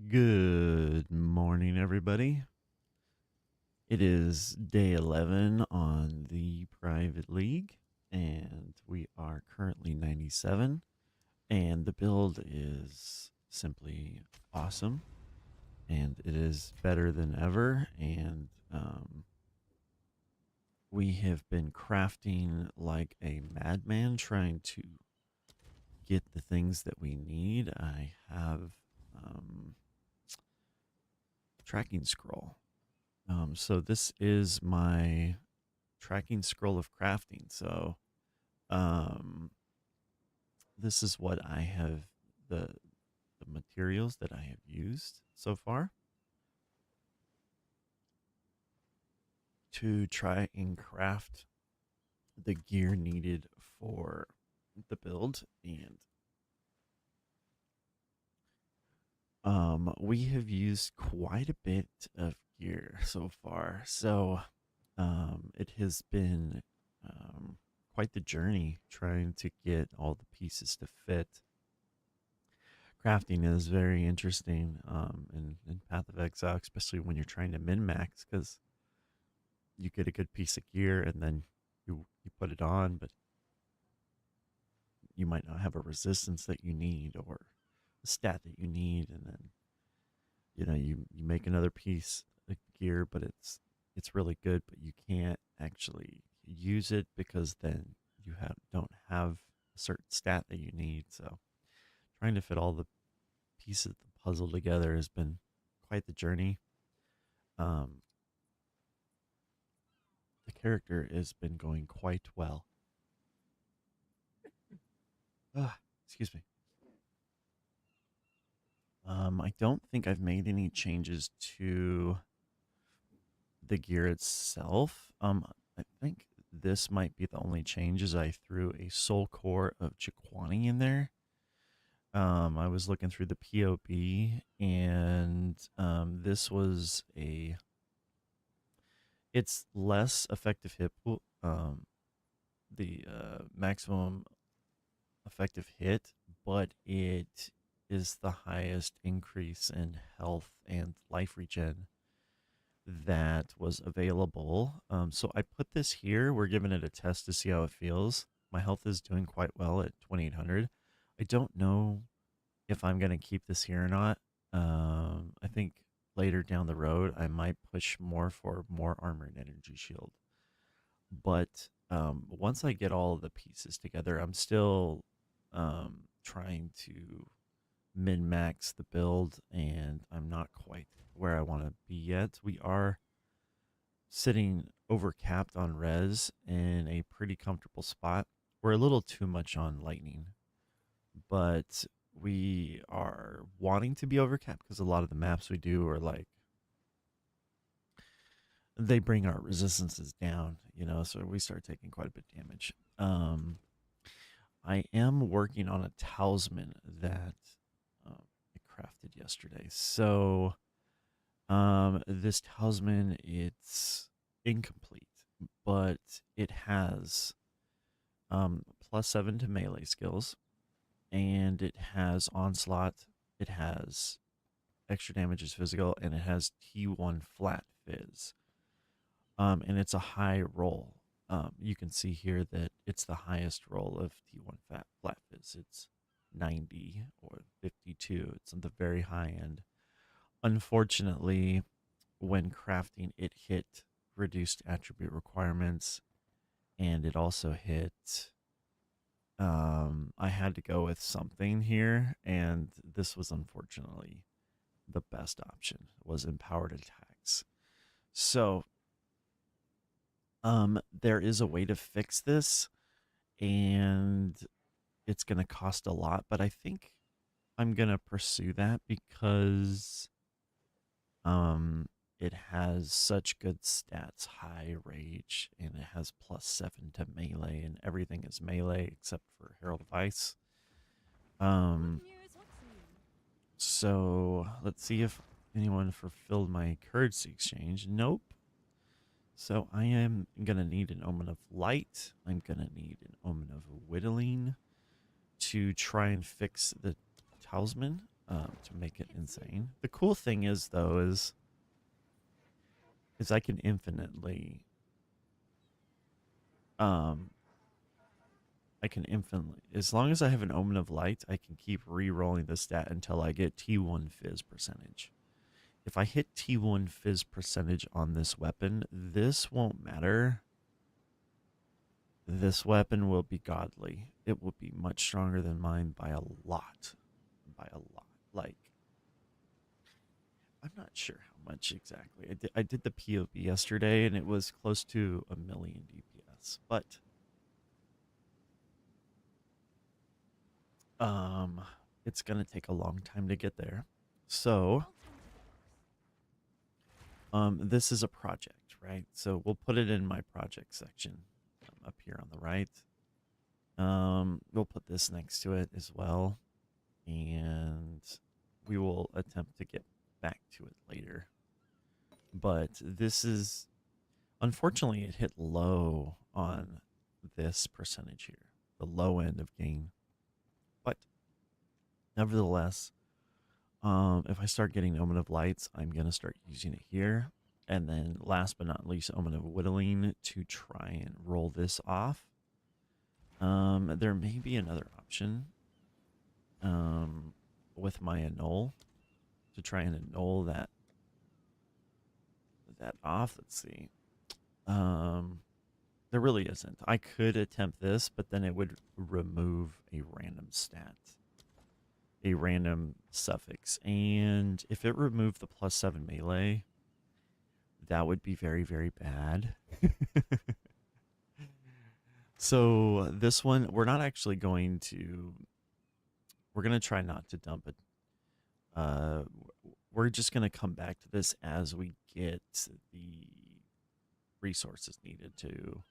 Good morning, everybody. It is day 11 on the private league, and we are currently 97. And the build is simply awesome, and it is better than ever. And we have been crafting like a madman trying to get the things that we need. I have tracking scroll. So this is my tracking scroll of crafting. So um, this is what I have the materials that I have used so far to try and craft the gear needed for the build. And we have used quite a bit of gear so far. So it has been um, quite the journey trying to get all the pieces to fit. Crafting is very interesting in Path of Exile, especially when you're trying to min max, because you get a good piece of gear and then you put it on, but you might not have a resistance that you need or a stat that you need, and then you make another piece of gear, but it's really good, but you can't actually use it because then you don't have a certain stat that you need. So trying to fit all the pieces of the puzzle together has been quite the journey. Um, the character has been going quite well. Excuse me. I don't think I've made any changes to the gear itself. I think this might be the only changes. I threw a soul core of Jaquani in there. I was looking through the POB, and this was it's less effective hit pool. The maximum effective hit, but it is the highest increase in health and life regen that was available. So I put this here. We're giving it a test to see how it feels. My health is doing quite well at 2800. I don't know if I'm going to keep this here or not. I think later down the road, I might push more for more armor and energy shield. But once I get all of the pieces together, I'm still trying to min max the build, and I'm not quite where I want to be yet. We are sitting over capped on res in a pretty comfortable spot. We're a little too much on lightning, but we are wanting to be over capped because a lot of the maps we do are like they bring our resistances down, so we start taking quite a bit of damage. I am working on a talisman that I crafted yesterday. So this talisman, it's incomplete, but it has +7 to melee skills, and it has onslaught, it has extra damage is physical, and it has T1 flat fizz. And it's a high roll. You can see here that it's the highest roll of T1 flat fizz. It's 90 or 52. It's on the very high end. Unfortunately, when crafting, it hit reduced attribute requirements, and it also hit. I had to go with something here, and this was unfortunately the best option. Was empowered attacks. So there is a way to fix this, and it's going to cost a lot, but I think I'm going to pursue that because it has such good stats, high rage, and it has +7 to melee, and everything is melee except for Herald of Ice. So let's see if anyone fulfilled my currency exchange. Nope. So I am going to need an Omen of Light. I'm going to need an Omen of Whittling to try and fix the talisman. to make it insane. The cool thing is though is I can infinitely um as long as I have an Omen of Light, I can keep re-rolling the stat until I get T1 Fizz percentage. If I hit T1 Fizz percentage on this weapon, this won't matter. This weapon will be godly. It will be much stronger than mine by a lot. By a lot. Like, I'm not sure how much exactly. I did the POB yesterday, and it was close to 1,000,000 DPS. But um, it's gonna take a long time to get there. So this is a project, right? So we'll put it in my project section up here on the right. We'll put this next to it as well, and we will attempt to get back to it later. But this is, unfortunately, it hit low on this percentage here, the low end of gain. But nevertheless, if I start getting Omen of Lights, I'm going to start using it here. And then last but not least, Omen of Whittling to try and roll this off. There may be another option with my annul to try and annul that off. Let's see. There really isn't. I could attempt this, but then it would remove a random stat, a random suffix. And if it removed the +7 melee, that would be very, very bad. So this one, we're not actually going to, we're going to try not to dump it. We're just going to come back to this as we get the resources needed to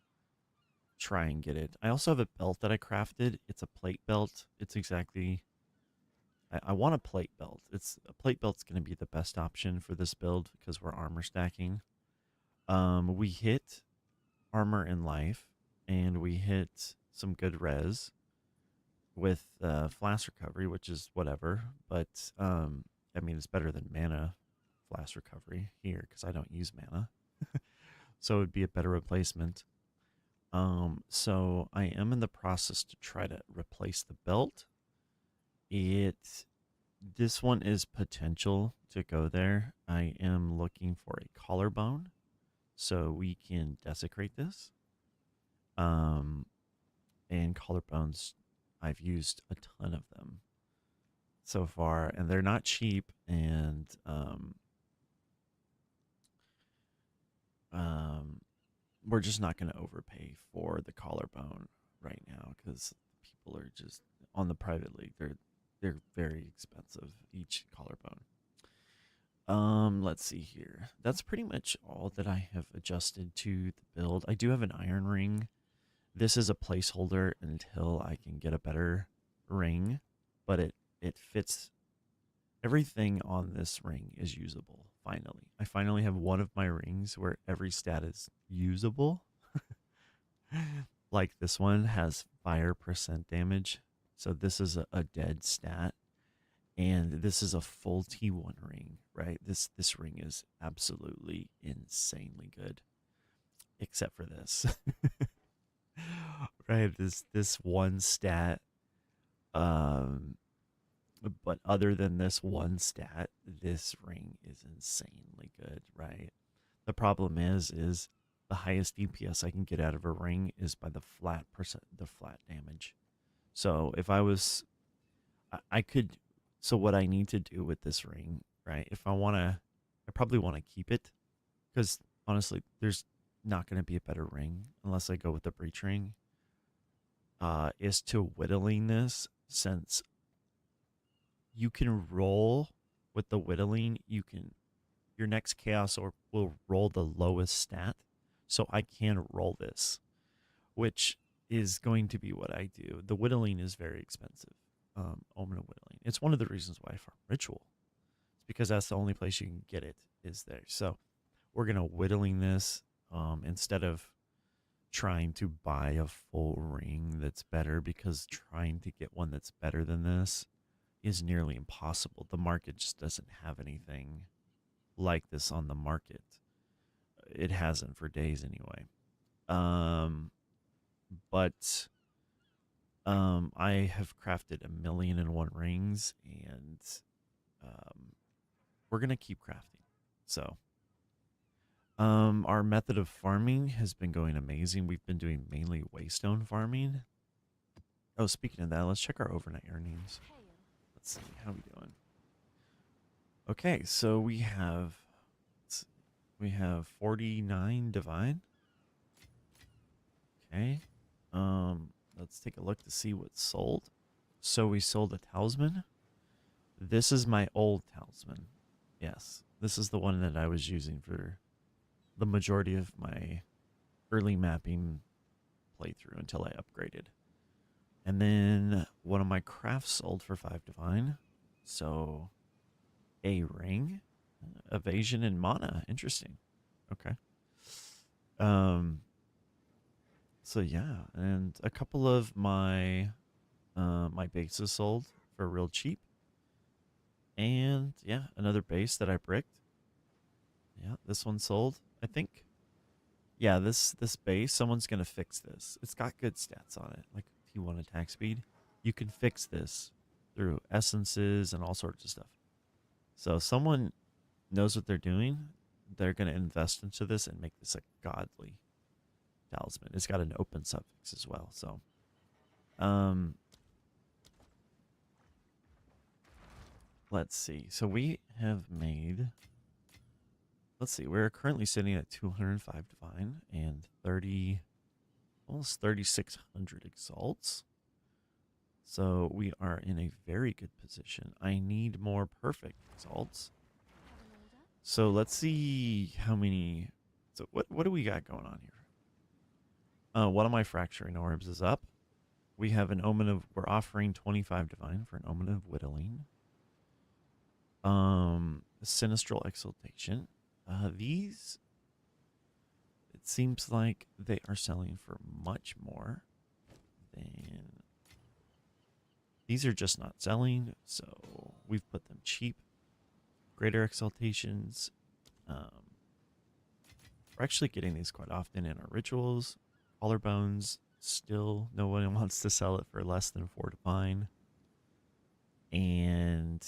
try and get it. I also have a belt that I crafted. It's a plate belt. It's exactly, I want a plate belt. A plate belt's going to be the best option for this build because we're armor stacking. We hit armor in life, and we hit some good res with flash recovery, which is whatever. But I mean, it's better than mana flash recovery here because I don't use mana, so it would be a better replacement. So I am in the process to try to replace the belt. This one is potential to go there. I am looking for a collarbone so we can desecrate this. And collarbones, I've used a ton of them so far, and they're not cheap. And we're just not going to overpay for the collarbone right now because people are just on the private league. They're very expensive each collarbone. Let's see here. That's pretty much all that I have adjusted to the build. I do have an iron ring. This is a placeholder until I can get a better ring, but it fits. Everything on this ring is usable, finally. I finally have one of my rings where every stat is usable. Like this one has fire percent damage. So this is a dead stat. And this is a full T1 ring, right? This ring is absolutely insanely good. Except for this. Right? This one stat. But other than this one stat, this ring is insanely good, right? The problem is the highest DPS I can get out of a ring is by the flat damage. So if I was, I could, so what I need to do with this ring, right? If I want to, I probably want to keep it because honestly, there's not going to be a better ring unless I go with the breach ring. Is to whittling this, since you can roll with the whittling, your next chaos or will roll the lowest stat. So I can roll this, which is going to be what I do. The whittling is very expensive. Omen of Whittling. It's one of the reasons why I farm Ritual. It's because that's the only place you can get it is there. So we're going to whittling this instead of trying to buy a full ring that's better, because trying to get one that's better than this is nearly impossible. The market just doesn't have anything like this on the market. It hasn't for days anyway. Um, but I have crafted 1,000,001 rings, and um, we're gonna keep crafting. So, our method of farming has been going amazing. We've been doing mainly waystone farming. Oh, speaking of that, let's check our overnight earnings. Let's see how we doing. Okay, so we have 49 divine. Okay. Let's take a look to see what's sold. So we sold a talisman. This is my old talisman. Yes, this is the one that I was using for the majority of my early mapping playthrough until I upgraded. And then one of my crafts sold for 5 divine. So a ring, evasion and mana. Interesting. Okay. Um so yeah, and a couple of my bases sold for real cheap. And yeah, another base that I bricked. Yeah, this one sold. I think. Yeah, this base, someone's gonna fix this. It's got good stats on it. Like if you want attack speed, you can fix this through essences and all sorts of stuff. So someone knows what they're doing. They're gonna invest into this and make this a godly talisman. It's got an open suffix as well. So um let's see. So we have made, let's see, we're currently sitting at 205 divine and 30, almost 3,600 exalts. So we are in a very good position. I need more perfect exalts. So let's see how many. So what do we got going on here? One of my fracturing orbs is up. We have an omen of, we're offering 25 divine for an omen of whittling. Sinistral exaltation. These, it seems like they are selling for much more than, these are just not selling, so we've put them cheap. Greater exaltations. We're actually getting these quite often in our rituals. Collarbones, still no one wants to sell it for less than 4 divine. And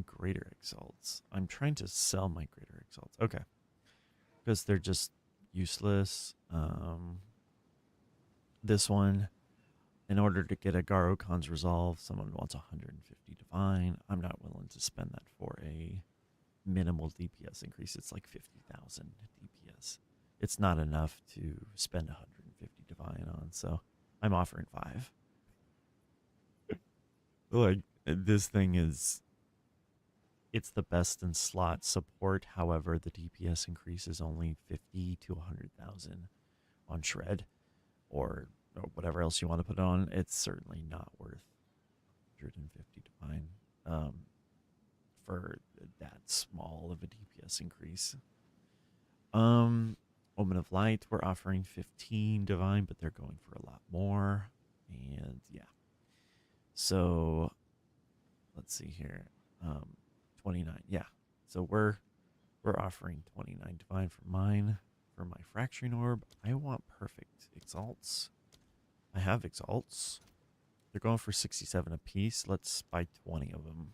greater exalts. I'm trying to sell my greater exalts. Okay. Because they're just useless. This one, in order to get a Garokon's resolve, someone wants 150 divine. I'm not willing to spend that for a minimal DPS increase. It's like 50,000 DPS. It's not enough to spend 150 divine on, so I'm offering 5. Like, this thing is, it's the best in slot support. However, the DPS increase is only 50 to 100,000 on shred, or whatever else you want to put on. It's certainly not worth 150 divine for that small of a DPS increase. Omen of Light, we're offering 15 divine, but they're going for a lot more. And yeah. So let's see here. 29. Yeah. So we're offering 29 divine for mine. For my fracturing orb, I want perfect exalts. I have exalts. They're going for 67 apiece. Let's buy 20 of them.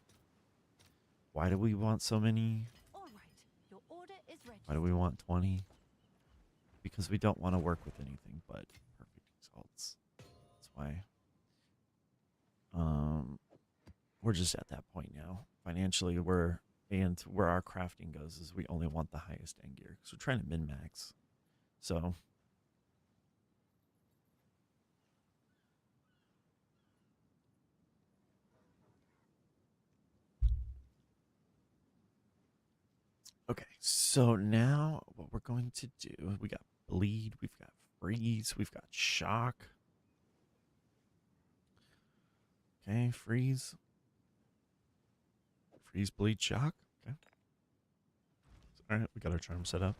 Why do we want so many? All right. Your order is ready. Why do we want 20? Because we don't want to work with anything but perfect exalts. That's why. We're just at that point now. Financially, and where our crafting goes is we only want the highest end gear. So we're trying to min-max. So okay, so now what we're going to do, we got bleed, we've got freeze, we've got shock. Okay, freeze. Freeze, bleed, shock. Okay. All right, we got our charm set up.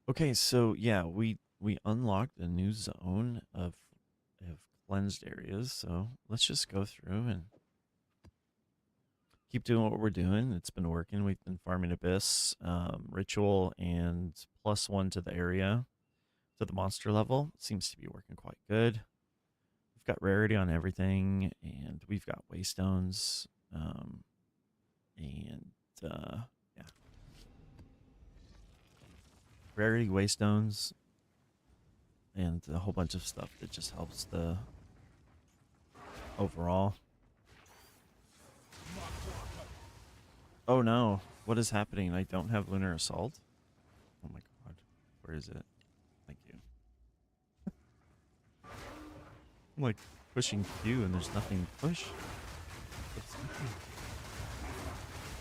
Okay, so yeah, we we unlocked a new zone of cleansed areas. So let's just go through and keep doing what we're doing. It's been working. We've been farming Abyss, Ritual, and +1 to the area, to the monster level. Seems to be working quite good. We've got rarity on everything, and we've got waystones, and yeah, rarity, waystones, and a whole bunch of stuff that just helps the overall. Oh no, what is happening? I don't have Lunar Assault. Oh my god, where is it? Thank you. I'm like pushing Q and there's nothing to push.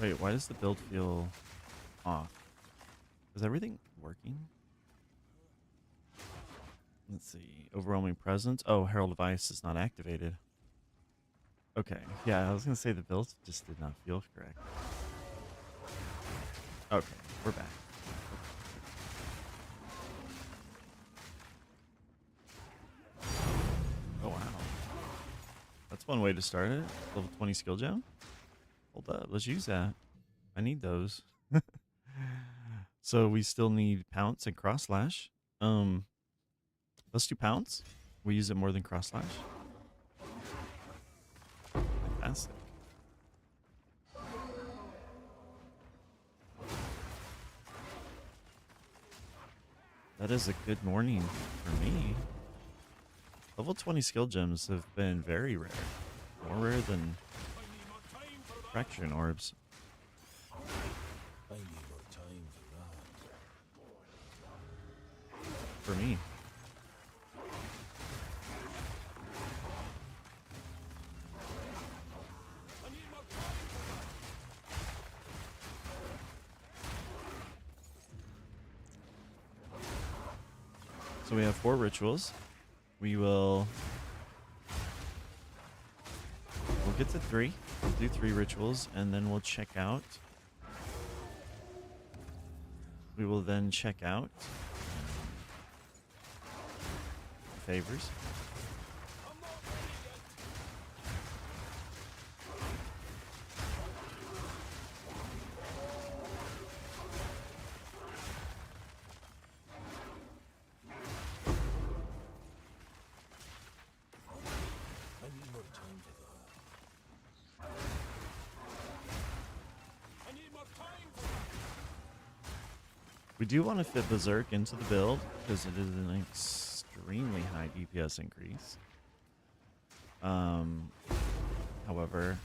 Wait, why does the build feel off? Is everything working? Let's see. Overwhelming presence. Oh, Herald of Ice is not activated. Okay. Yeah, I was going to say the build just did not feel correct. Okay, we're back. Oh, wow. That's one way to start it. Level 20 skill gem. Hold up. Let's use that. I need those. So we still need Pounce and Cross Slash. Let's do Pounce. We use it more than Cross Slash. Fantastic. That is a good morning for me. Level 20 skill gems have been very rare. More rare than Fracturing Orbs. I need more time for that. For me. So we have 4 rituals. We'll get to 3. We'll do 3 rituals and then we'll check out. We will then check out favors. We do want to fit Berserk into the build because it is an extremely high DPS increase. However,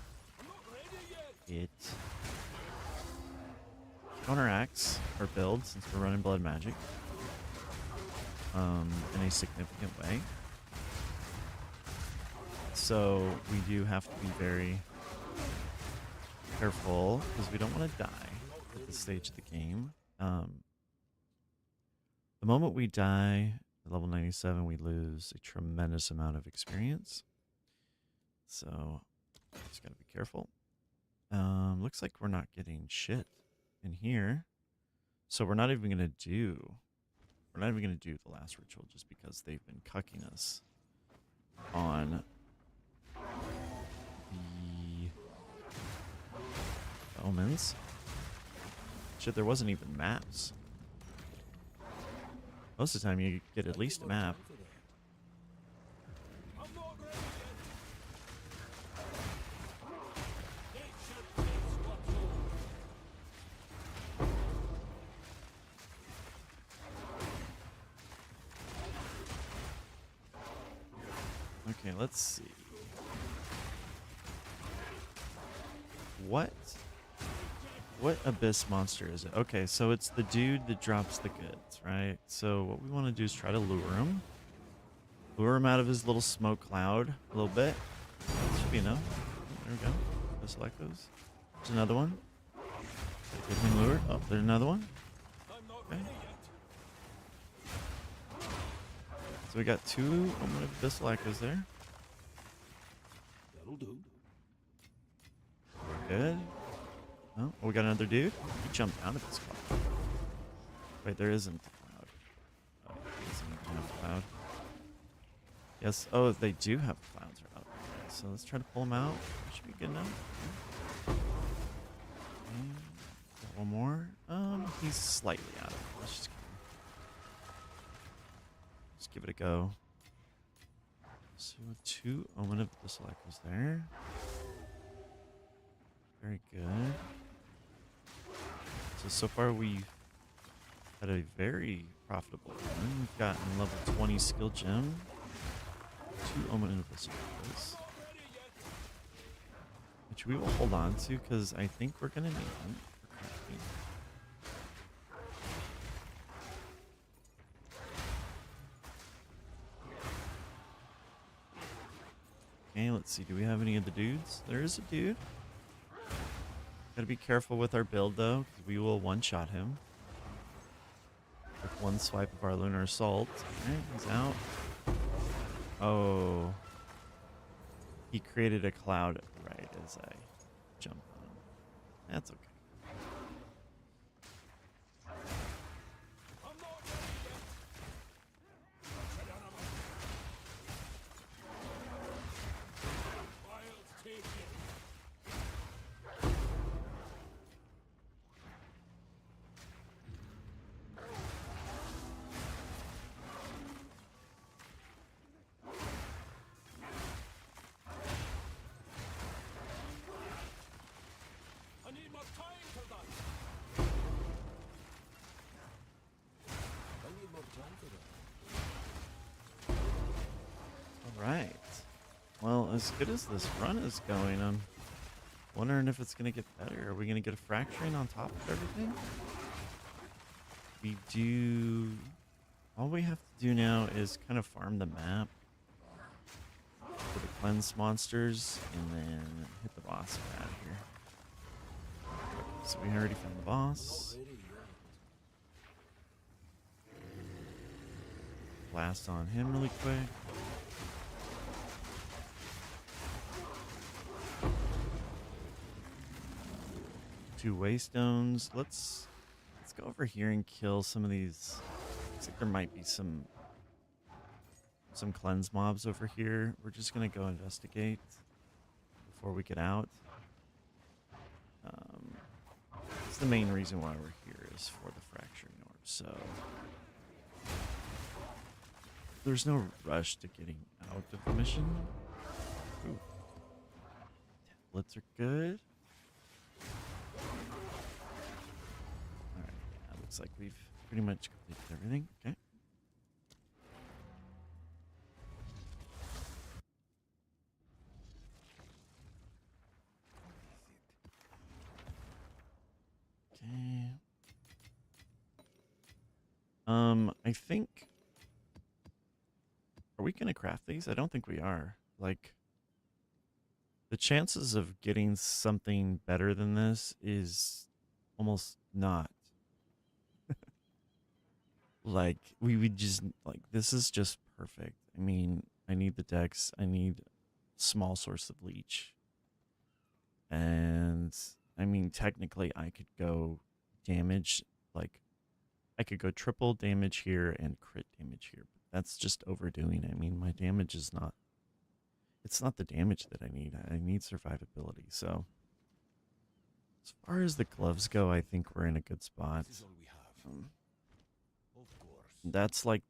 it counteracts our build since we're running Blood Magic in a significant way. So we do have to be very careful because we don't want to die at this stage of the game. The moment we die at level 97, we lose a tremendous amount of experience. So, just gotta be careful. Looks like we're not getting shit in here. So we're not even gonna do the last ritual just because they've been cucking us on the omens. Shit, there wasn't even maps. Most of the time you get at least a map. Okay, let's see. What abyss monster is it? Okay, so it's the dude that drops the goods, right? So what we want to do is try to lure him. Lure him out of his little smoke cloud a little bit. That should be enough. There we go. Just like those. There's another one. Get him lured. Oh, there's another one. Okay. So we got 2 Omen of Abyssal there. That'll do. We're good. Oh, we got another dude. He jumped out of this cloud. Wait, there isn't a cloud. Oh, cloud. Yes. Oh, they do have clouds out. Okay, so let's try to pull them out. Should be good enough. Okay. Got one more. He's slightly out of it. Let's give it a go. So 2 Omen of the Select was there. Very good. So far we've had a very profitable run. We've gotten level 20 skill gem. 2 Omen of the Select, which we will hold on to because I think we're going to need them for crafting. Okay, let's see. Do we have any of the dudes? There is a dude. Gotta be careful with our build, though, because we will one-shot him with one swipe of our Lunar Assault. Okay, he's out. Oh. He created a cloud right as I jumped on him. That's okay. Alright. Well, as good as this run is going, I'm wondering if it's going to get better. Are we going to get a fracturing on top of everything? We do... All we have to do now is kind of farm the map for the cleanse monsters and then hit the boss out of here. Okay, so we already found the boss. Blast on him really quick. Two waystones. Let's go over here and kill some of these. Looks like there might be some cleanse mobs over here. We're just gonna go investigate before we get out. It's the main reason why we're here is for the fracturing orb. So there's no rush to getting out of the mission. Ooh. Tablets are good. Alright, yeah, looks like we've pretty much completed everything. Okay. Okay. I think... Are we going to craft these? I don't think we are. Like, the chances of getting something better than this is almost not. Like, we would just, like, this is just perfect. I mean, I need the dex. I need small source of leech. And, I mean, technically, I could go damage, like, I could go triple damage here and crit damage here. But that's just overdoing it. I mean, my damage is not, it's not the damage that I need. I need survivability. So, as far as the gloves go, I think we're in a good spot. This is all we have. Of course. That's like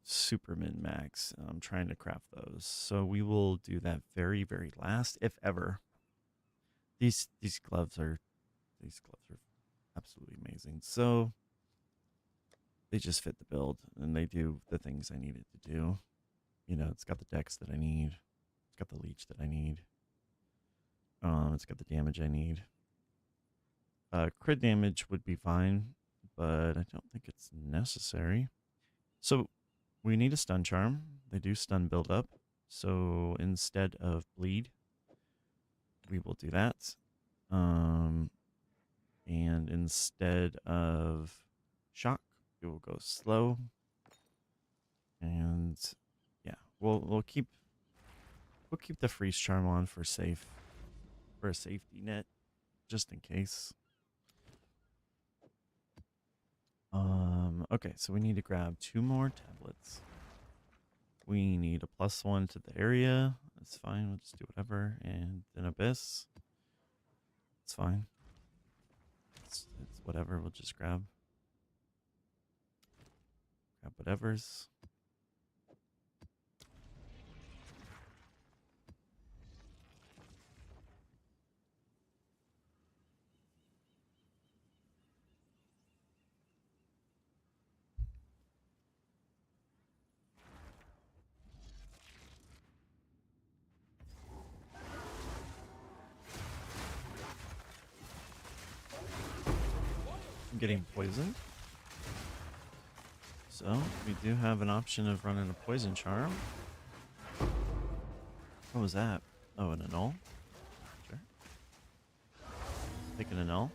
super min max. I'm trying to craft those. So we will do that very, very last, if ever. These gloves are absolutely amazing. So they just fit the build and they do the things I need it to do. You know, it's got the dex that I need. It's got the leech that I need. It's got the damage I need. Crit damage would be fine, but I don't think it's necessary. So we need a stun charm. They do stun build up. So instead of bleed, we will do that. And instead of shock, we will go slow. And yeah, we'll keep the freeze charm on for a safety net, just in case. Okay, so we need to grab 2 more tablets. We need a +1 to the area. That's fine. We'll just do whatever. And then Abyss. It's fine. It's whatever. We'll just grab whatever's. I'm getting poisoned. So we do have an option of running a poison charm. What was that? Oh, an annul? Sure. Taking an annul.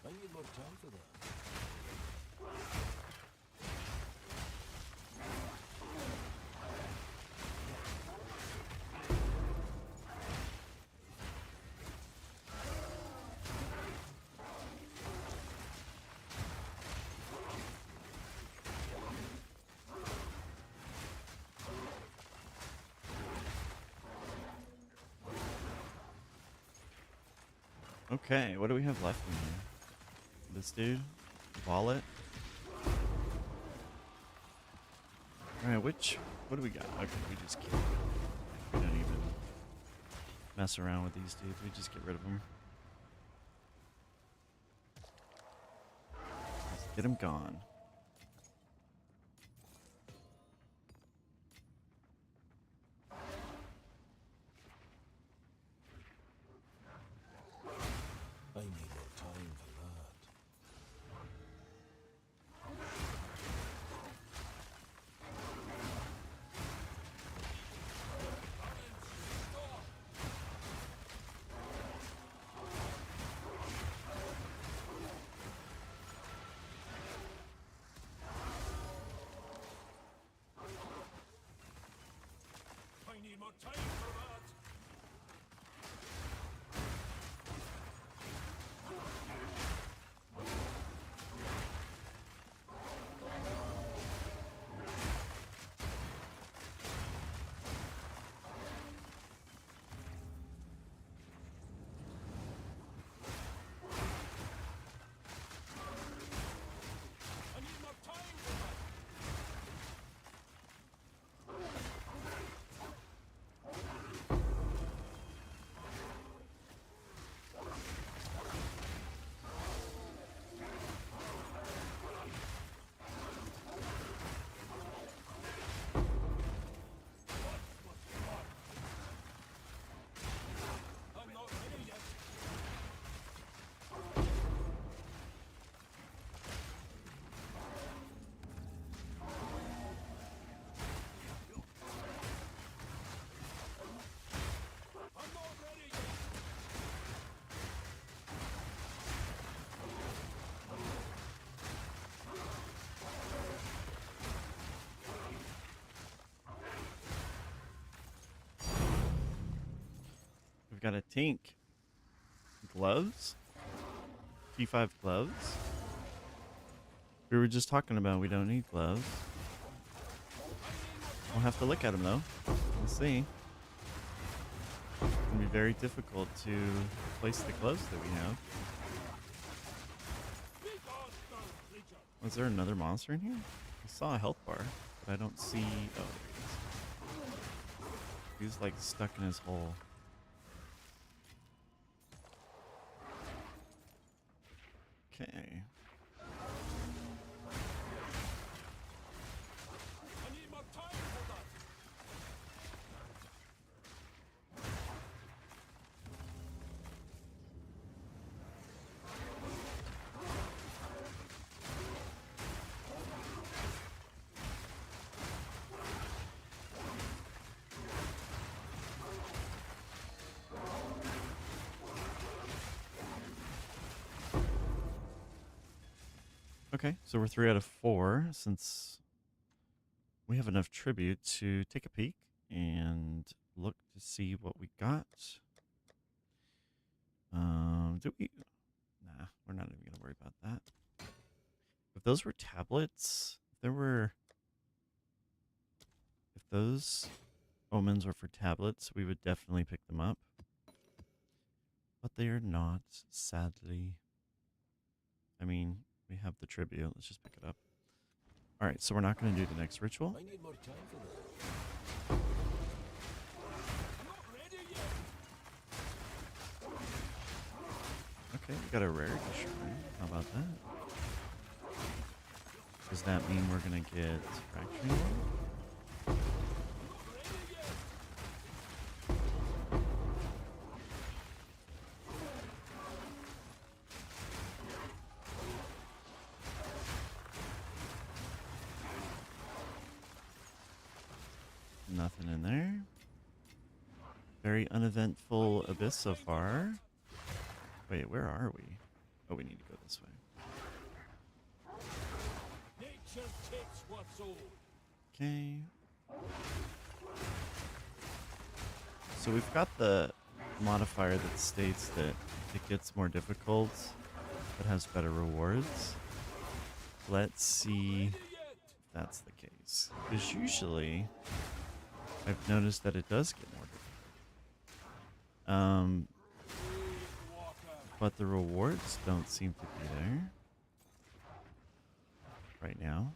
I need more time for that. Okay, what do we have left in here? This dude? Wallet? Alright, what do we got? Okay, we just kill. We don't even mess around with these dudes. We just get rid of them. Just get them gone. I need more time for that. I need more time for that. I need more time for that. I'm not ready yet. I'm not ready yet. We've got a Tink. Gloves? T5 gloves? We were just talking about we don't need gloves. We'll have to look at them though. We'll see. It's gonna be very difficult to place the gloves that we have. Be gone, foul creature. Was there another monster in here? I saw a health bar, but I don't see. Oh, there he is. He's like stuck in his hole. Okay. I need more time for that. Okay, so we're 3 out of 4 since we have enough tribute to take a peek and look to see what we got. Do we? Nah, we're not even gonna worry about that. If those were tablets, if those omens were for tablets, we would definitely pick them up. But they are not, sadly. I mean, we have the tribute. Let's just pick it up. All right, so we're not going to do the next ritual. I need more time for that. Not ready yet. Okay, we got a rarity shrine. How about that? Does that mean we're going to get fracturing? Nothing in there. Very uneventful abyss so far. Wait, where are we? Oh, we need to go this way. Nature takes what's old. Okay. So we've got the modifier that states that it gets more difficult, but has better rewards. Let's see if that's the case. Because usually, I've noticed that it does get more difficult. But the rewards don't seem to be there right now.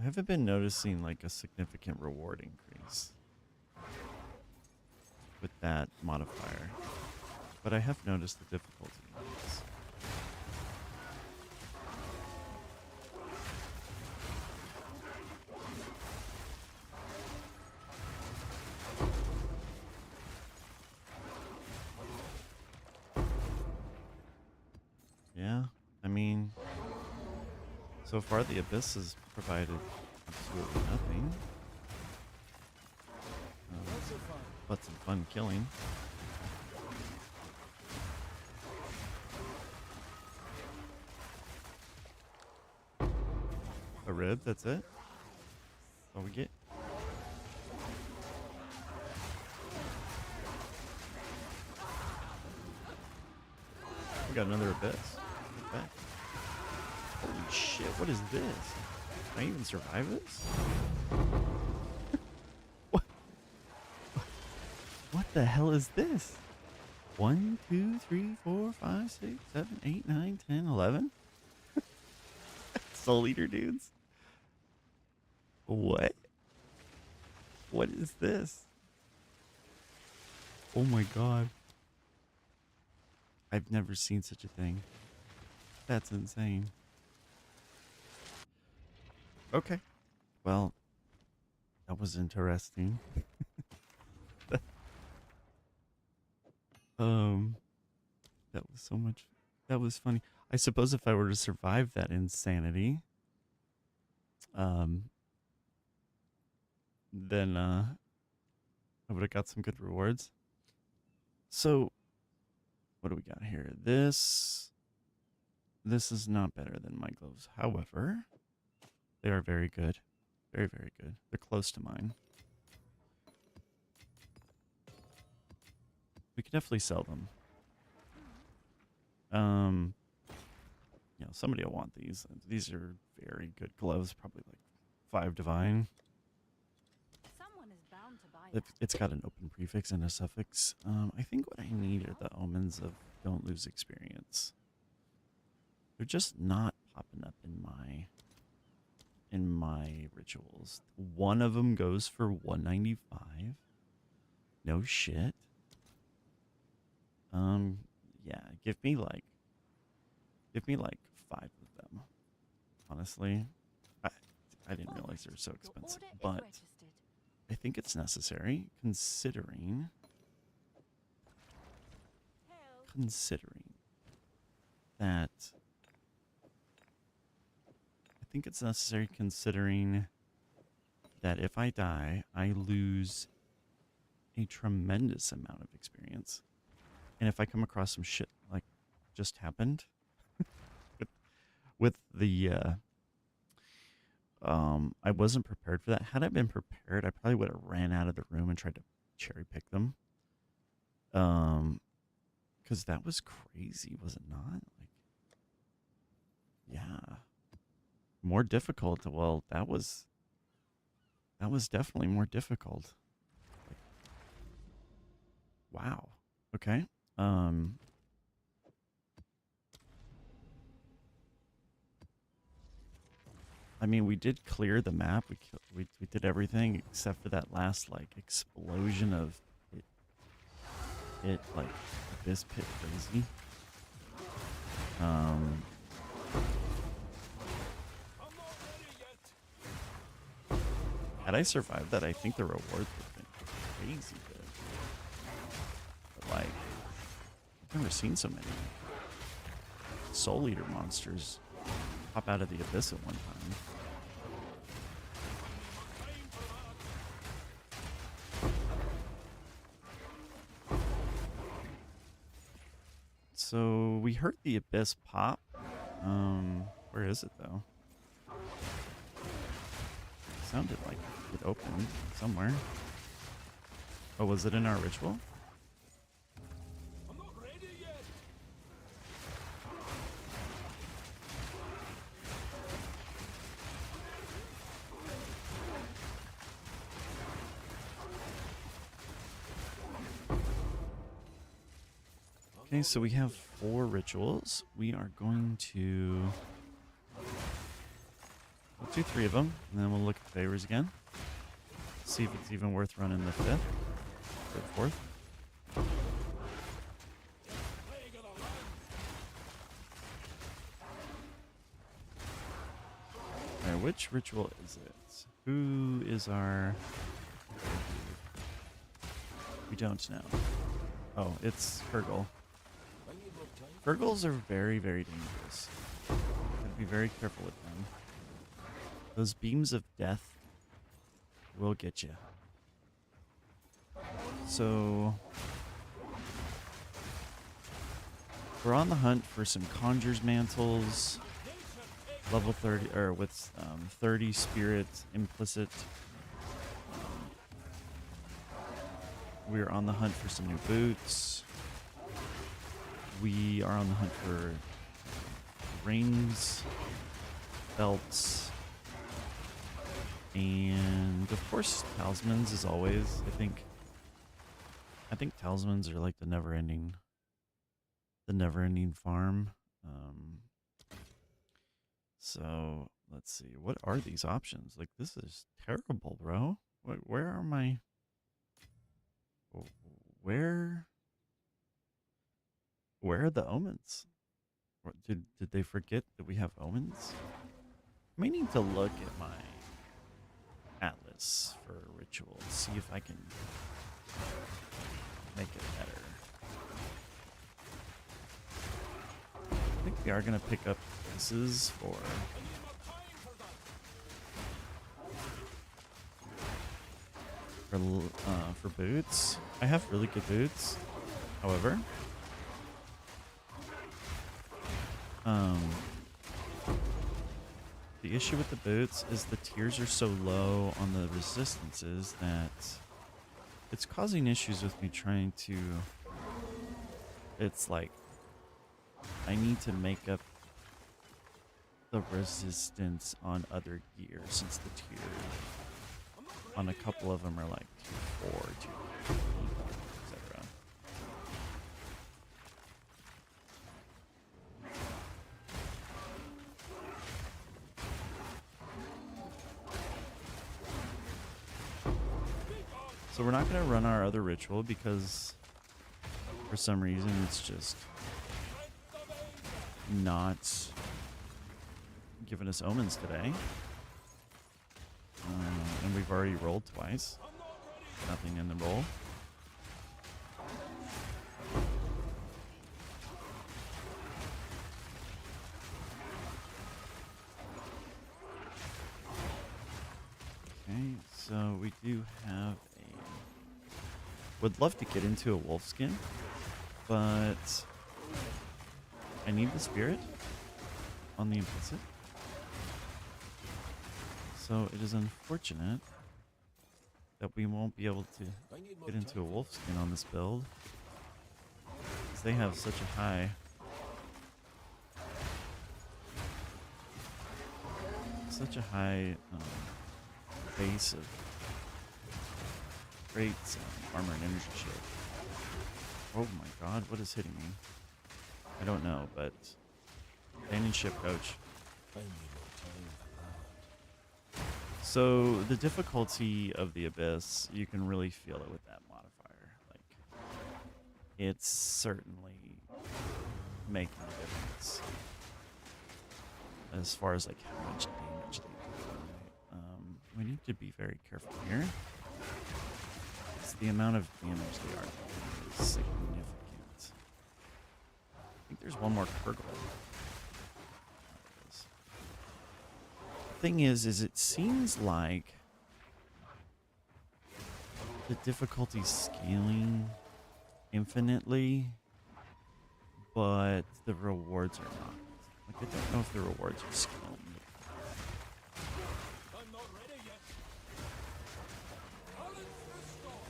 I haven't been noticing like a significant reward increase with that modifier, but I have noticed the difficulty increase. Yeah, I mean, so far the Abyss has provided absolutely nothing. But some fun killing. A rib, that's it? That's all we get? We got another Abyss. Get back. Holy shit, what is this? Can I even survive this? What the hell is this? 1, 2, 3, 4, 5, 6, 7, 8, 9, 10, 11? Soul Eater dudes? What? What is this? Oh my god. I've never seen such a thing. That's insane. Okay. Well, that was interesting. That was so much. That was funny. I suppose if I were to survive that insanity, then I would have got some good rewards. So, what do we got here? This is not better than my gloves. However, they are very good. Very, very good. They're close to mine. We could definitely sell them. You know, somebody will want these. These are very good gloves. Probably like 5 divine. Someone is bound to buy that. It's got an open prefix and a suffix. I think what I need are the omens of don't lose experience. They're just not popping up in my rituals. One of them goes for 195. No shit. Yeah, give me like 5 of them. Honestly, I didn't realize they were so Your expensive, order is but registered. I think it's necessary considering that I think it's necessary considering that if I die, I lose a tremendous amount of experience. And if I come across some shit like just happened with the I wasn't prepared for that. Had I been prepared, I probably would have ran out of the room and tried to cherry pick them. Because that was crazy, was it not? Like, yeah, more difficult. Well, that was definitely more difficult. Like, wow. Okay. Um, I mean, we did clear the map. We did everything except for that last like explosion of it. It like abyss pit crazy. Um, I'm not ready yet. had I survived that, I think the rewards would have been crazy good. But like, I've never seen so many Soul Eater monsters pop out of the abyss at one time. So we heard the abyss pop. Where is it though? It sounded like it opened somewhere. Oh, was it in our ritual? I'm not ready yet. Okay, so we have 4 rituals. We are going to... We'll do 3 of them, and then we'll look at favors again. See if it's even worth running the 5th or 4th. Plague of the land. Alright, which ritual is it? Who is our... We don't know. Oh, it's Fergal. I need more time. Fergals are very, very dangerous. Gotta be very careful with them. Those beams of death will get you. So we're on the hunt for some Conjure's Mantles, level 30, or with 30 spirit implicit. We're on the hunt for some new boots. We are on the hunt for rings, belts, and of course talismans as always. I think talismans are like the never-ending farm. So let's see, what are these options? Like, this is terrible, bro. Where are my... Where are the omens? Did they forget that we have omens? I may need to look at my atlas for rituals, see if I can make it better. I think we are gonna pick up pieces I need more time for that. for boots. I have really good boots. However, the issue with the boots is the tiers are so low on the resistances that it's causing issues with me trying to... It's like I need to make up the resistance on other gear since the tier on a couple of them are like 2-4, 2, etc. So we're not going to run our other ritual because for some reason it's just not giving us omens today. And we've already rolled twice. Nothing in the roll. Okay, so we do have a... Would love to get into a wolfskin, but I need the spirit. on the implicit. So it is unfortunate that we won't be able to I need more get into a time for wolf skin on this build. Because they have such a high base of great armor and energy shield. Oh my god, what is hitting me? I don't know, but companionship coach. I need more time for that. So the difficulty of the abyss, you can really feel it with that modifier. Like, it's certainly making a difference as far as like how much damage they do. We need to be very careful here. The amount of damage they are doing is significant. I think there's one more Kurgle. The thing is it seems like the difficulty's scaling infinitely, but the rewards are not. Like, I don't know if the rewards are scaling. I'm not ready yet. Balance restored.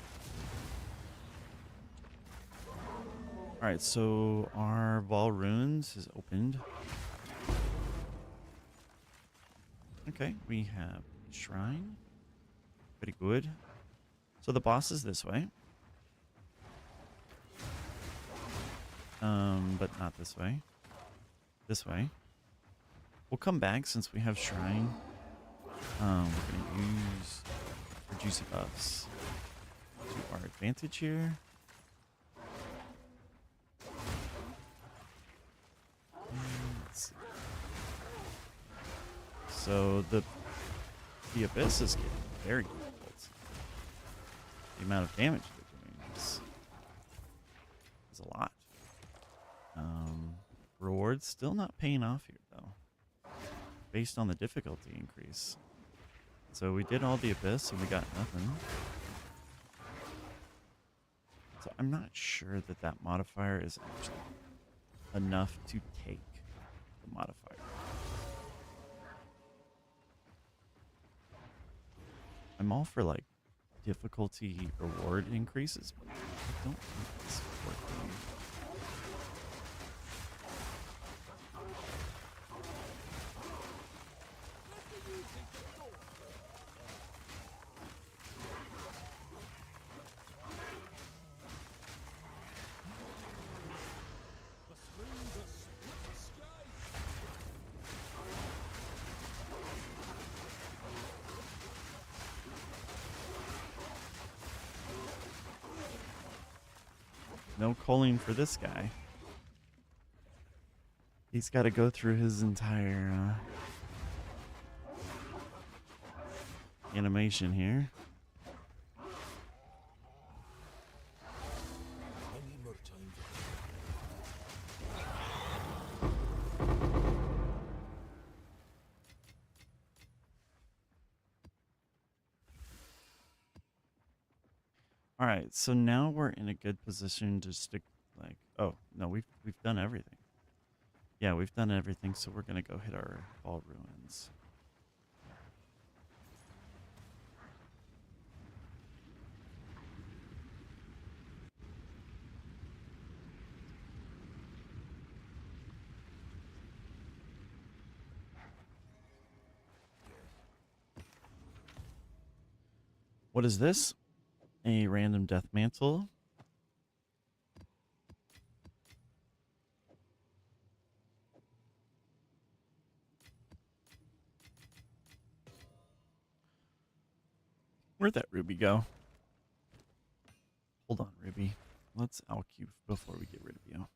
Alright, so our Vol Runes is opened. Okay, we have Shrine. Pretty good. So the boss is this way. But not this way. This way. We'll come back since we have Shrine. We're going to use our juicy buffs to our advantage here. Let's see. So the abyss is getting very difficult. The amount of damage they're doing is a lot. Rewards still not paying off here though, based on the difficulty increase. So we did all the abyss and we got nothing. So I'm not sure that that modifier is actually enough to take the modifier. I'm all for like difficulty reward increases, but I don't think it's working. The flames that split the sky. No culling for this guy. He's got to go through his entire animation here. I need more time for All right, so now we're in a good position to stick. Like, oh no, we've done everything. Yeah, we've done everything, so we're gonna go hit our Ball Ruins. What is this? A random death mantle. Where'd that ruby go? Hold on, Ruby. Let's alch you before we get rid of you.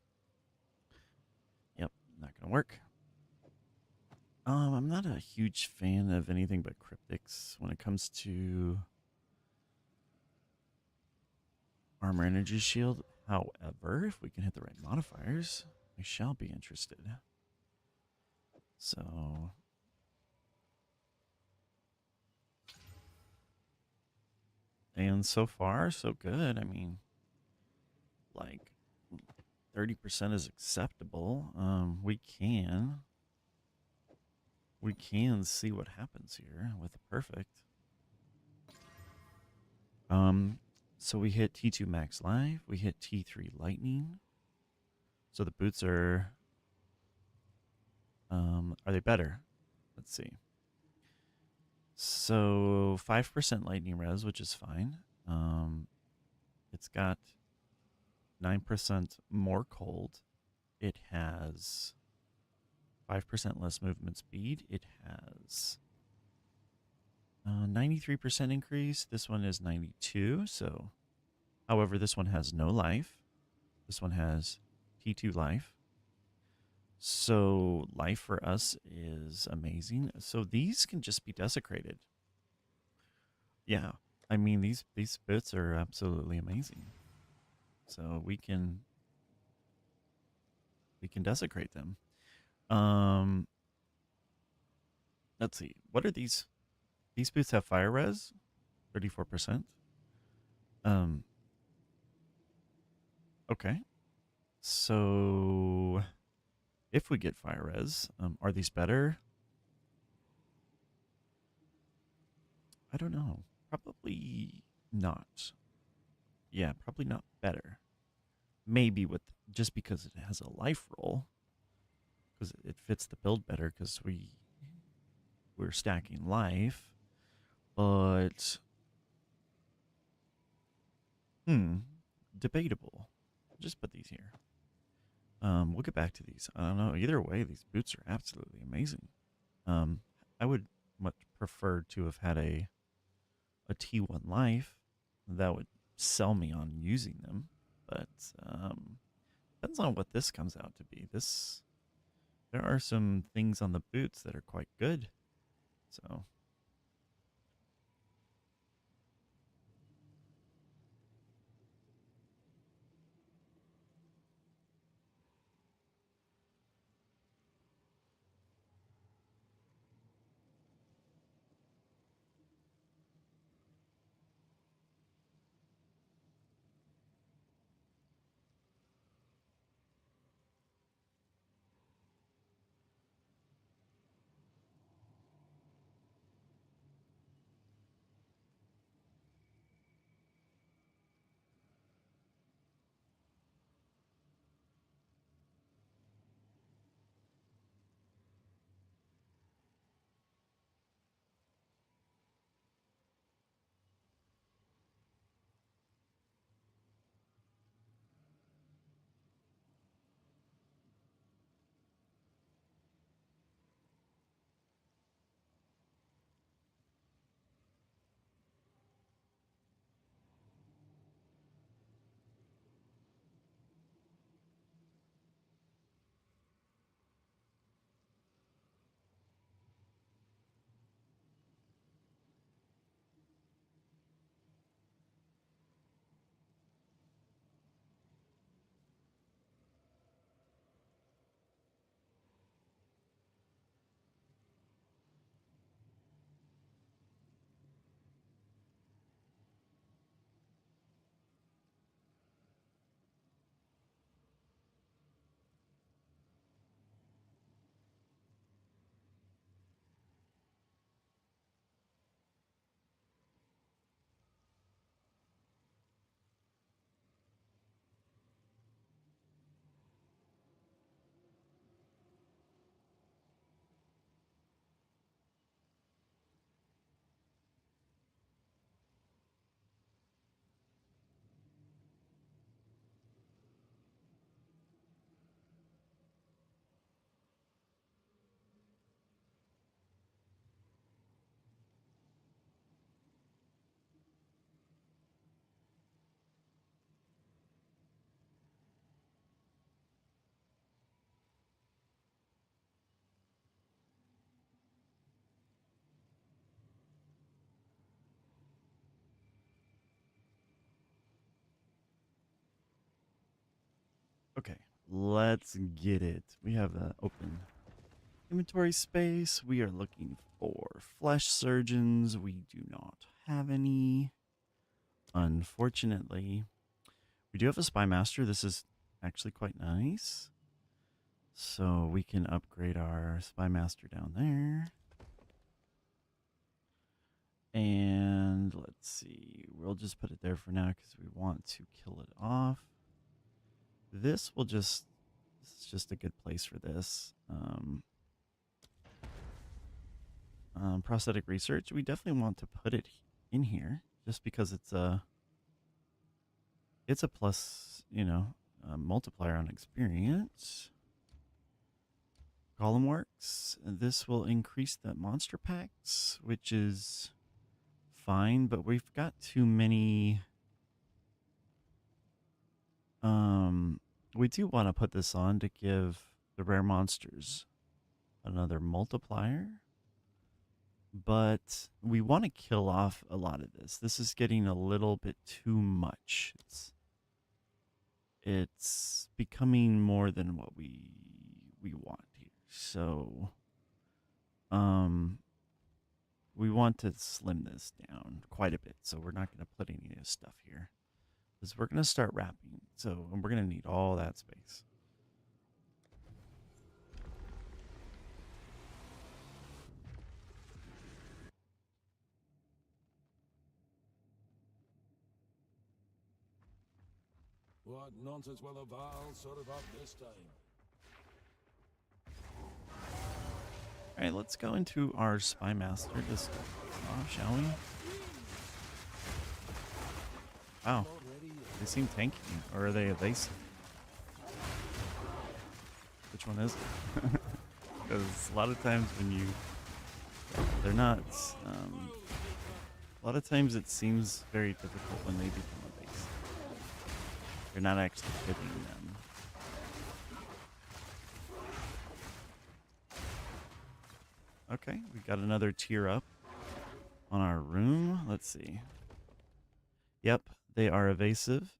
Yep, not gonna work. I'm not a huge fan of anything but cryptics when it comes to armor energy shield. However, if we can hit the right modifiers, I shall be interested. So and so far, so good. I mean, like 30% is acceptable. We can we can see what happens here with the perfect. Um, so we hit T2 max life, we hit T3 lightning. So the boots are they better? Let's see. So 5% lightning res, which is fine. It's got 9% more cold. It has 5% less movement speed. It has 93% increase. This one is 92. So, however, this one has no life. This one has T2 life. So life for us is amazing. So these can just be desecrated. Yeah. I mean these bits are absolutely amazing. So we can desecrate them. Um let's see. What are these? These boots have fire res, 34%. Um okay. So if we get fire res, are these better? I don't know. Probably not. Yeah, probably not better. Maybe with just because it has a life roll, because it fits the build better because we're stacking life. But hmm, debatable. Just put these here. We'll get back to these. I don't know. Either way, these boots are absolutely amazing. Um, I would much prefer to have had a T1 life. That would sell me on using them. But depends on what this comes out to be. This there are some things on the boots that are quite good. So okay, let's get it. We have an open inventory space. We are looking for flesh surgeons. We do not have any. Unfortunately, we do have a spy master. This is actually quite nice. So we can upgrade our Spy Master down there. And let's see, we'll just put it there for now because we want to kill it off. This is just a good place for this. Prosthetic research, we definitely want to put it in here just because it's a plus, multiplier on experience. Column works. This will increase the monster packs, which is fine, but we've got too many. We do want to put this on to give the rare monsters another multiplier, but we want to kill off a lot of this. This is getting a little bit too much. It's becoming more than what we want here. So, we want to slim this down quite a bit. So we're not going to put any of this stuff here because we're going to start wrapping. So we're going to need all that space. What nonsense will the Val sort of up this time? All right, let's go into our Spy Master to start off, shall we? Wow, they seem tanky, or are they evasive? Which one is it? Because a lot of times when they're not, a lot of times it seems very difficult when they become evasive. You're not actually hitting them. Okay, we got another tier up on our room. Let's see. Yep, they are evasive.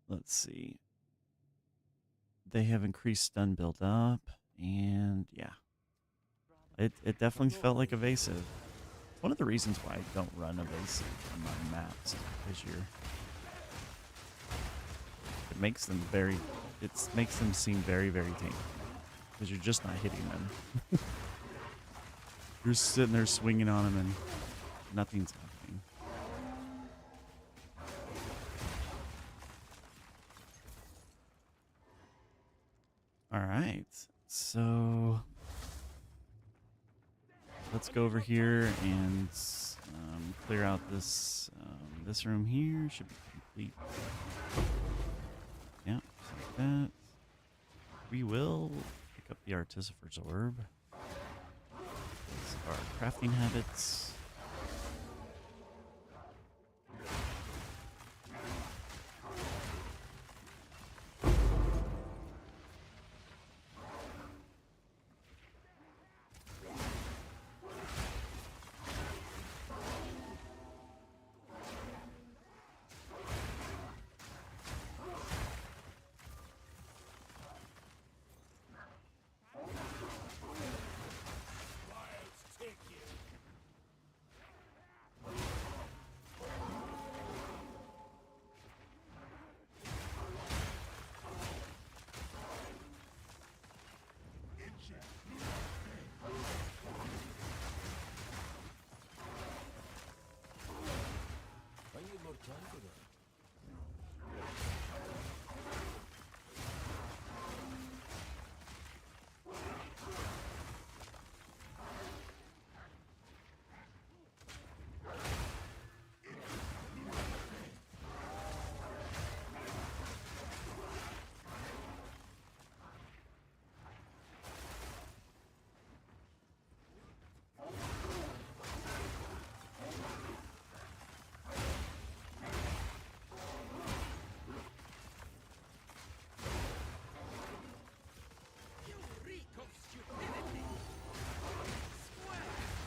Let's see. They have increased stun build up, and yeah. It definitely felt like evasive. It's one of the reasons why I don't run evasive on my maps, because it makes them seem very, very tanky. Because you're just not hitting them. You're sitting there swinging on them and nothing's happening. All right, so let's go over here and clear out this room here. Should be complete. Yeah, just like that. We will pick up the Artificer's Orb. These are crafting habits.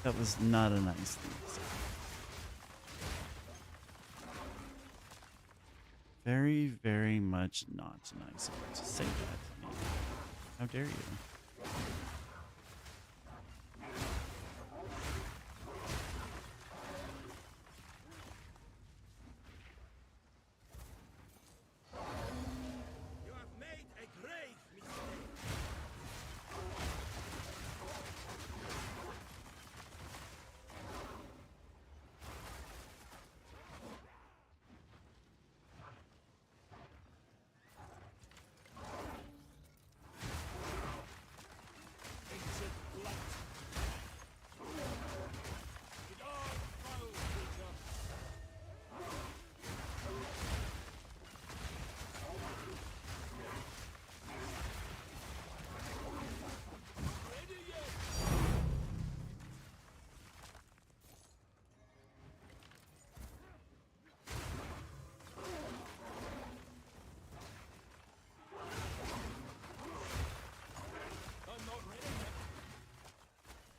That was not a nice thing to say. Very, very much not nice of you to say that to me. How dare you? You have made a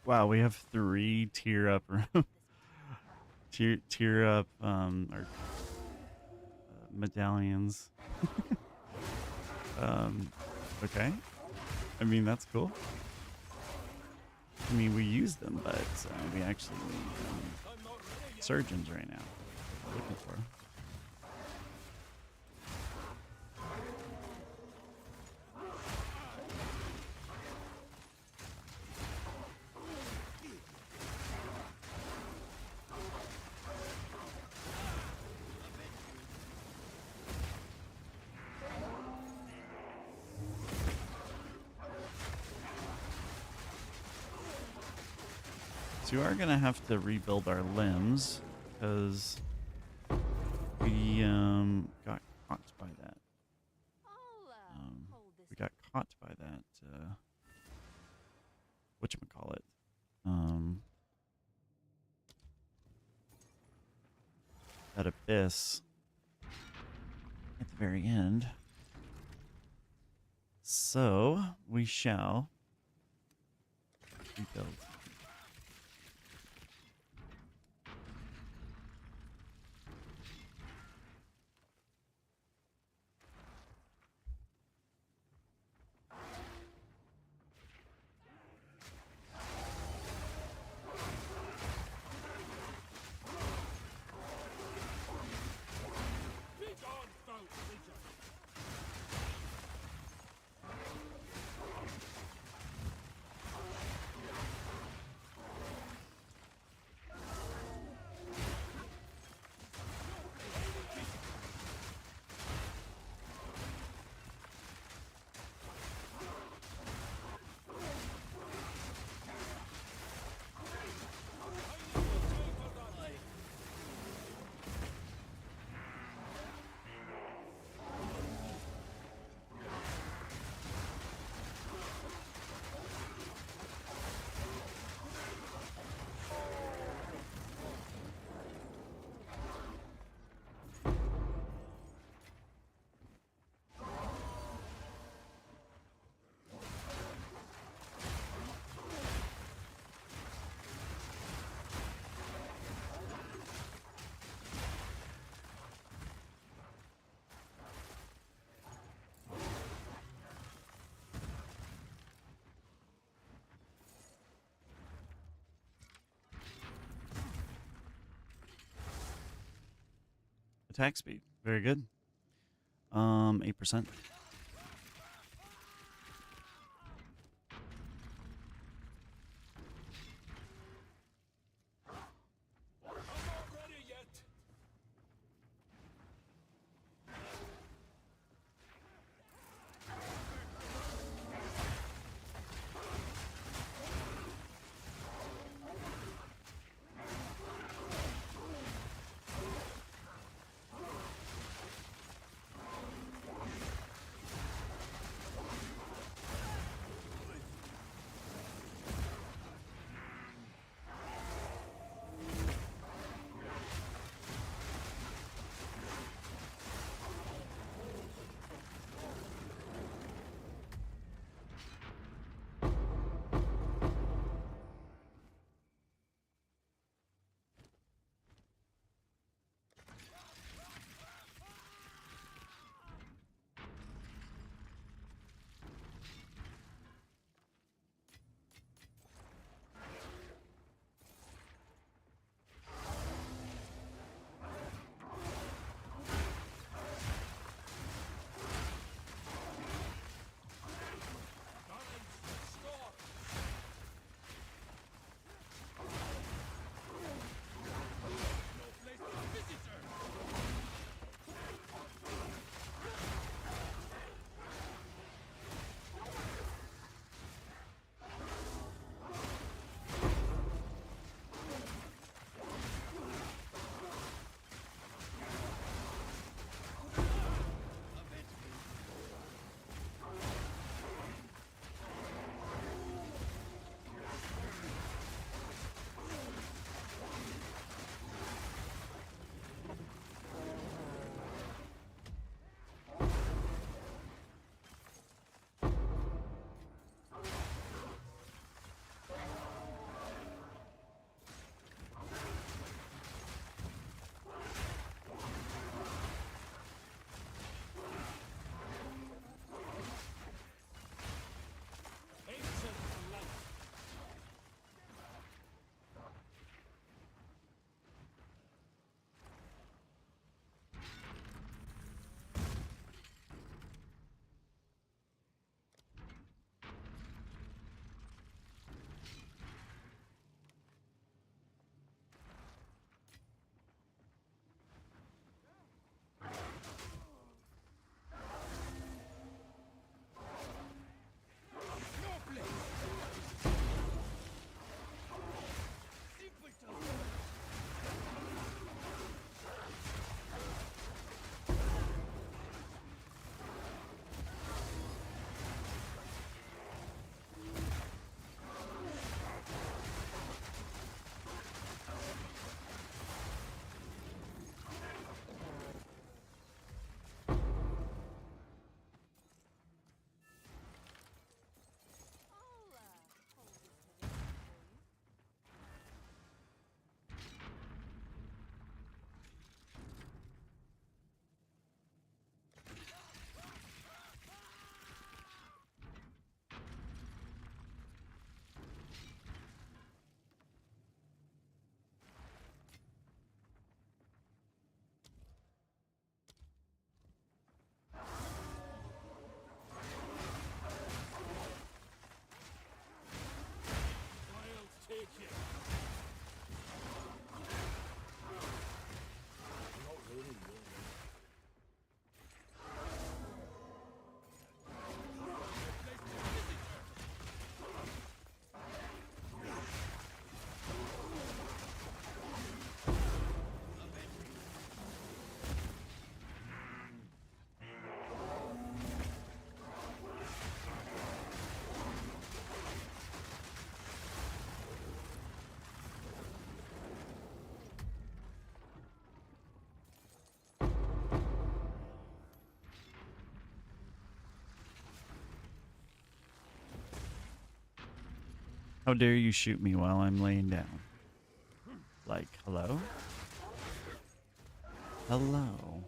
Wow, we have 3 tier up tier up our medallions. Okay. I mean, that's cool. I mean, we use them, but we actually need surgeons right now. Looking for. So we are going to have to rebuild our limbs because we got caught by that. We got caught by that. Whatchamacallit? That abyss at the very end. So we shall rebuild. Attack speed, very good. 8%. How dare you shoot me while I'm laying down? Like, hello? Hello?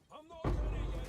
I'm not ready yet.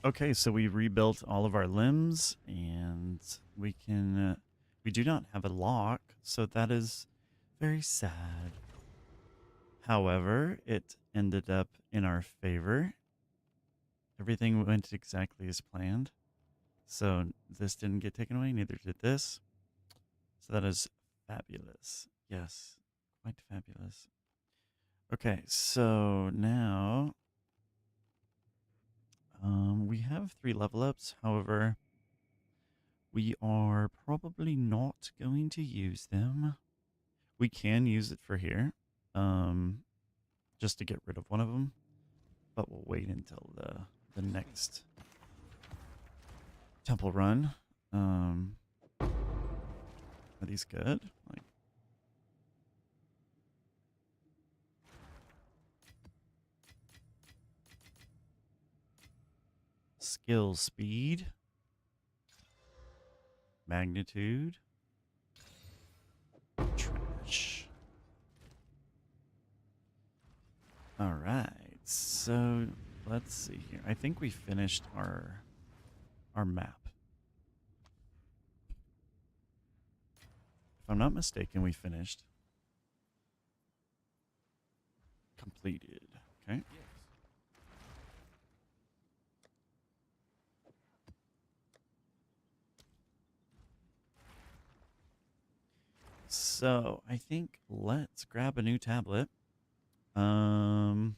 Okay, so we rebuilt all of our limbs, and we can... we do not have a lock, so that is very sad. However, it ended up in our favor. Everything went exactly as planned. So this didn't get taken away, neither did this. So that is fabulous. Yes, quite fabulous. Okay, so now we have 3 level ups. However, we are probably not going to use them. We can use it for here, just to get rid of one of them. But we'll wait until the next temple run. Are these good? Like, skill speed, magnitude, trash. All right. So let's see here. I think we finished our map. If I'm not mistaken, we finished. Completed. Okay. So I think let's grab a new tablet. Um,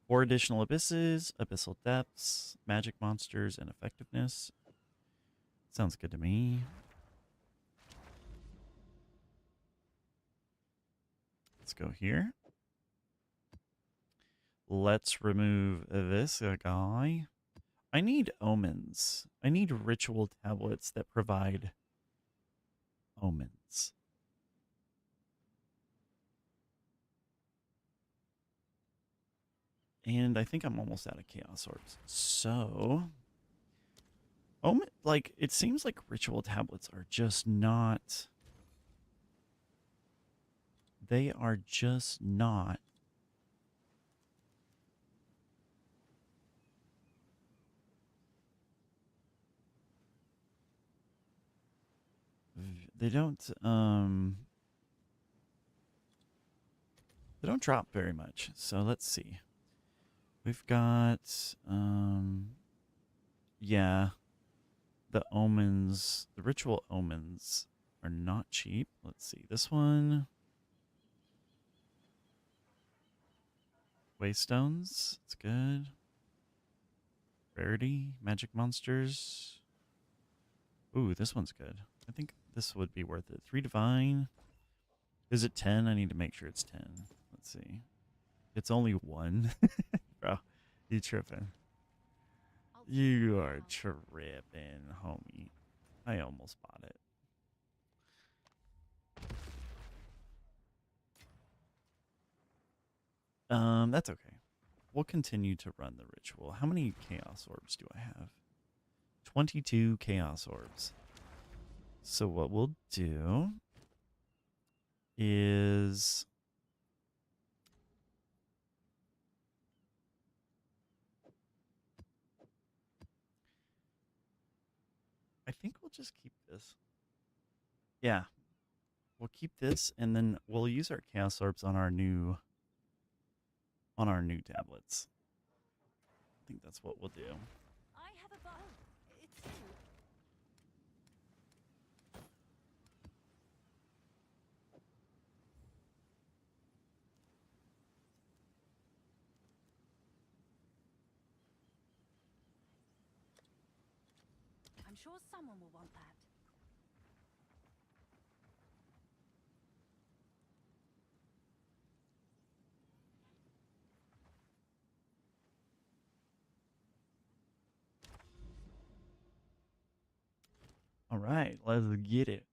4 additional abysses, abyssal depths, magic monsters, and effectiveness. Sounds good to me. Let's go here. Let's remove this guy. I need omens. I need ritual tablets that provide omens. And I think I'm almost out of chaos orbs. So, like it seems like ritual tablets are just not. They are just not. They don't. They don't drop very much. So let's see. We've got. Yeah, the omens, the ritual omens are not cheap. Let's see. This one. Waystones. It's good. Rarity. Magic monsters. Ooh, this one's good. I think this would be worth it. 3 divine. Is it 10? I need to make sure it's 10. Let's see. It's only 1. Bro, you tripping. I'll keep You an eye are out. tripping, homie. I almost bought it. That's okay. We'll continue to run the ritual. How many chaos orbs do I have? 22 chaos orbs. So what we'll do is I think we'll just keep this. Yeah. We'll keep this and then we'll use our chaos orbs on our new tablets. I think that's what we'll do. I have a bow. It's you. I'm sure someone will want that. All right, let's get it.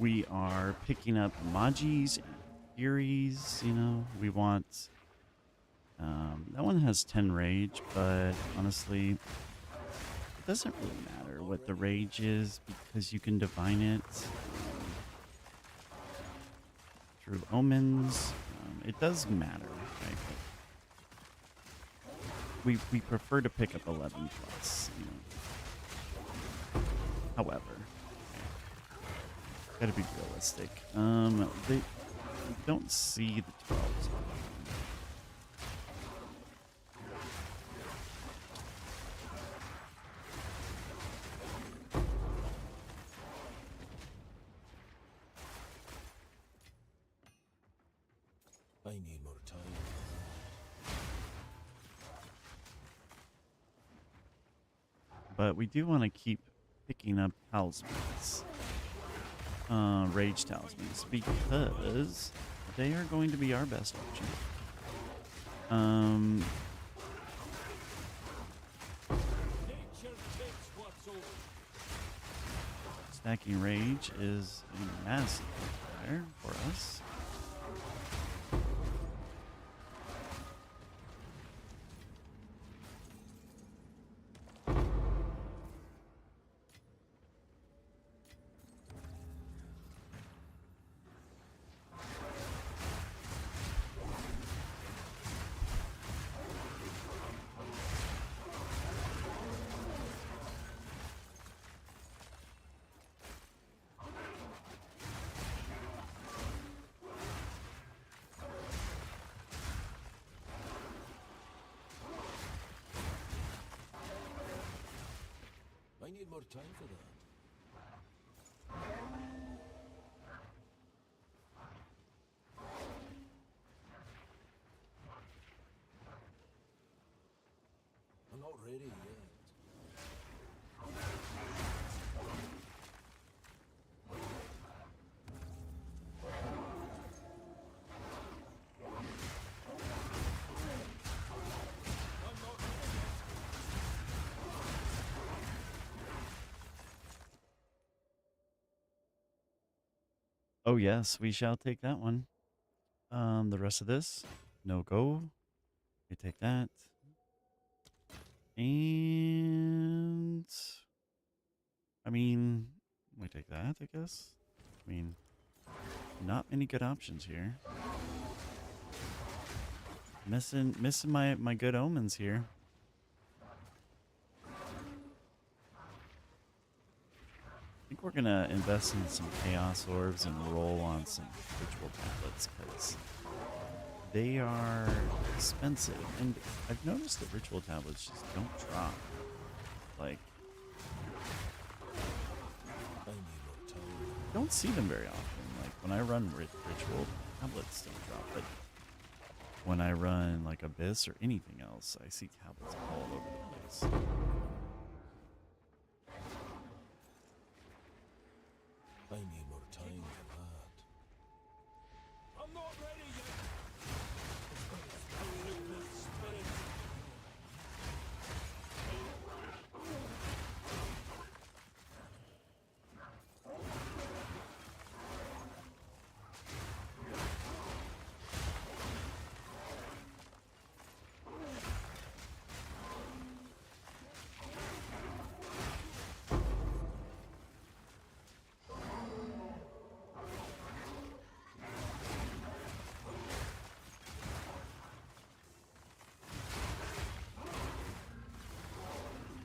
We are picking up Magis and Furies, you know. We want... that one has 10 rage, but honestly, it doesn't really matter what the rage is because you can divine it through omens. It does matter, right? But we prefer to pick up 11 plus, you know. However, gotta be realistic. They don't see the 12s. I need more time. But we do want to keep picking up talismans. Rage talismans, because they are going to be our best option. Nature takes what's over. Stacking rage is a massive multiplier for us. I need more time for that. I'm not ready yet. Oh yes, we shall take that one. The rest of this, no go. We take that. And I mean, we take that, I guess. I mean, not many good options here. Missing my good omens here. I think we're gonna invest in some chaos orbs and roll on some ritual tablets because they are expensive. And I've noticed that ritual tablets just don't drop. Like, I need more time. don't see them very often. Like when I run ritual, tablets don't drop. But when I run like Abyss or anything else, I see tablets all over the place. I need more time for that. I'm not ready yet. Spirit.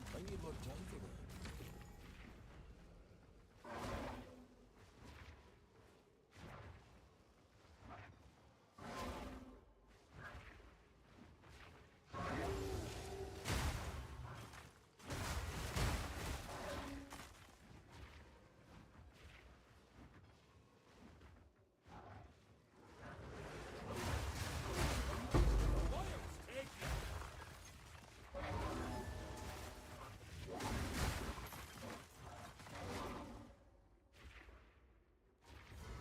I need more time for that.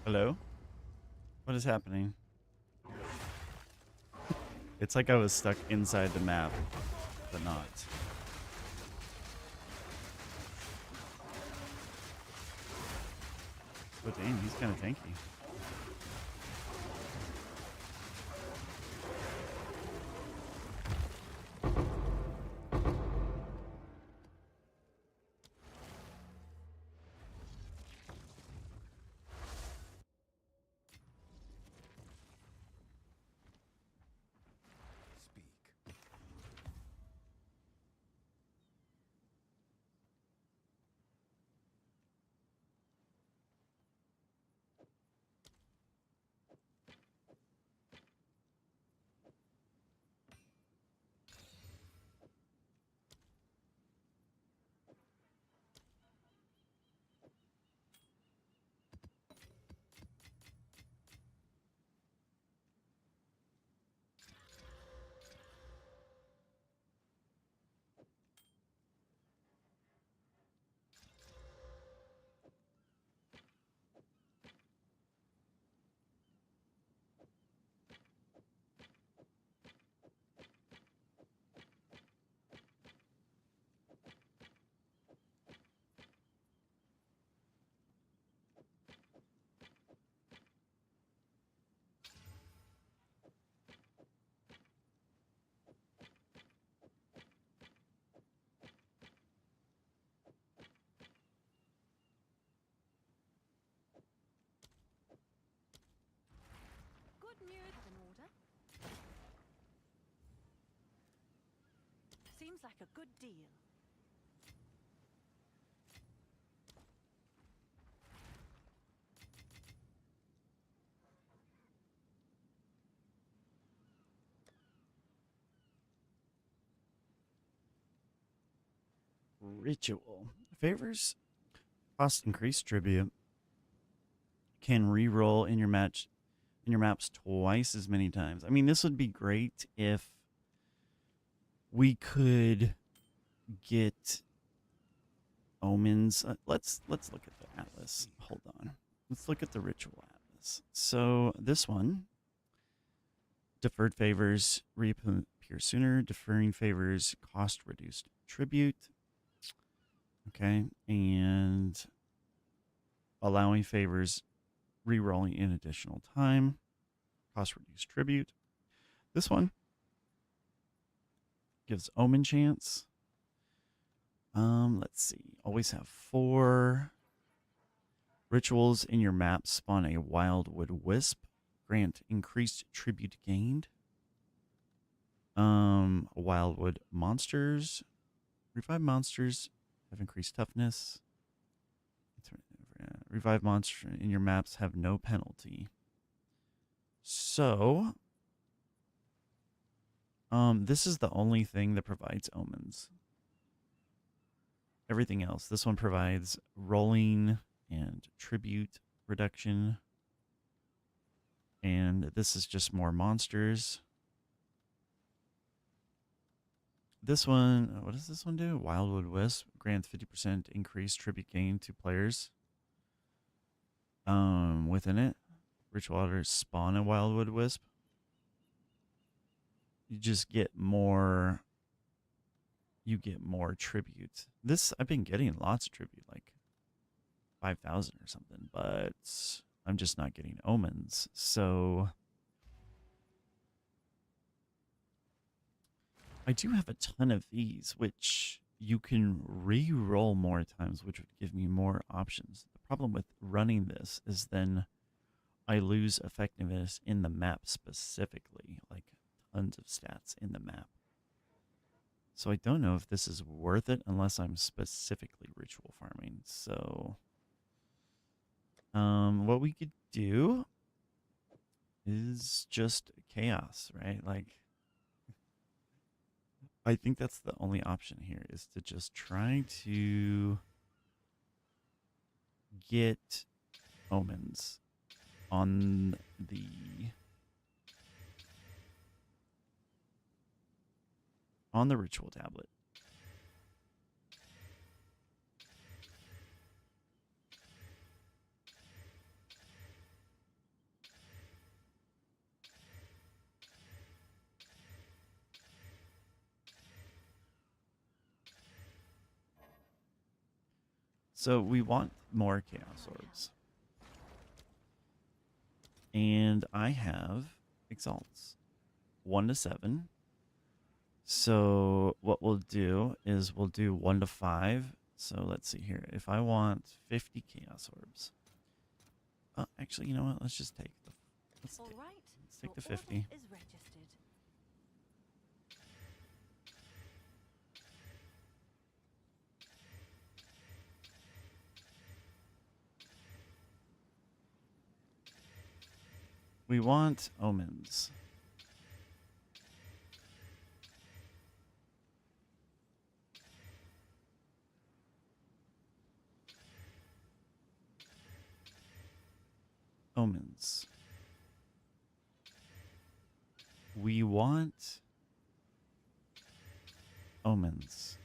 Hello? What is happening? It's like I was stuck inside the map, but not. Oh dang, he's kind of tanky. Speak. Good news. Have an order. Seems like a good deal. Ritual. Favors cost increased tribute. Can re-roll in your maps twice as many times. I mean, this would be great if we could get omens. Let's look at the atlas. Hold on. Let's look at the ritual atlas. So this one, deferred favors reappear sooner. Deferring favors cost reduced tribute. Okay, and allowing favors re-rolling in additional time, cost reduced tribute. This one gives omen chance. Let's see. Always have 4 rituals in your map. Spawn a wildwood wisp. Grant increased tribute gained. Wildwood monsters. Revive monsters have increased toughness. Revive monsters in your maps have no penalty. So, this is the only thing that provides omens. Everything else, this one provides rolling and tribute reduction. And this is just more monsters. This one, what does this one do? Wildwood Wisp grants 50% increased tribute gain to players. Within it, ritual altars spawn a Wildwood Wisp. You just get more. You get more tribute. This I've been getting lots of tribute, like 5,000 or something, but I'm just not getting omens. So I do have a ton of these, which you can re-roll more times, which would give me more options. The problem with running this is then I lose effectiveness in the map specifically, like tons of stats in the map. So I don't know if this is worth it unless I'm specifically ritual farming. So what we could do is just chaos, right? Like, I think that's the only option here is to just try to get omens on the ritual tablet. So we want more chaos orbs. And I have exalts 1 to 7. So what we'll do is we'll do 1 to 5. So let's see here. If I want 50 chaos orbs. Oh, actually, you know what? Let's just take the All right. let's take Your the 50. order is registered. We want omens. Omens. We want omens.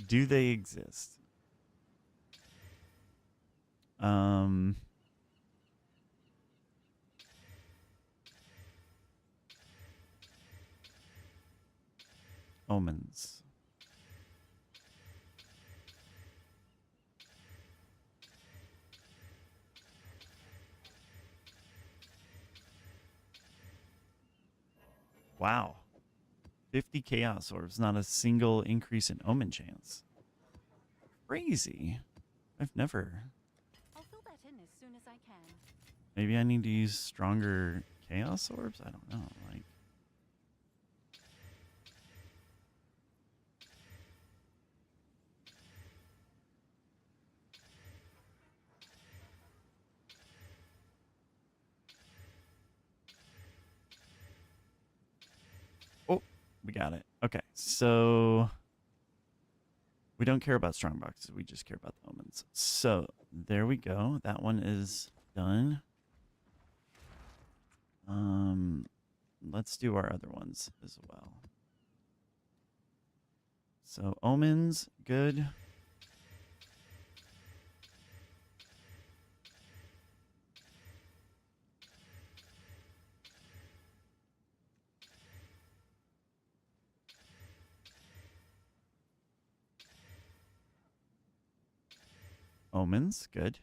Do they exist? Um, Omens. Wow. 50 chaos orbs, not a single increase in omen chance. Crazy. I've never. I'll fill that in as soon as I can. Maybe I need to use stronger chaos orbs? I don't know. Like, oh, we got it. Okay, so we don't care about strong boxes. We just care about the omens. So there we go. That one is done. Let's do our other ones as well. So omens, good. Omens, good.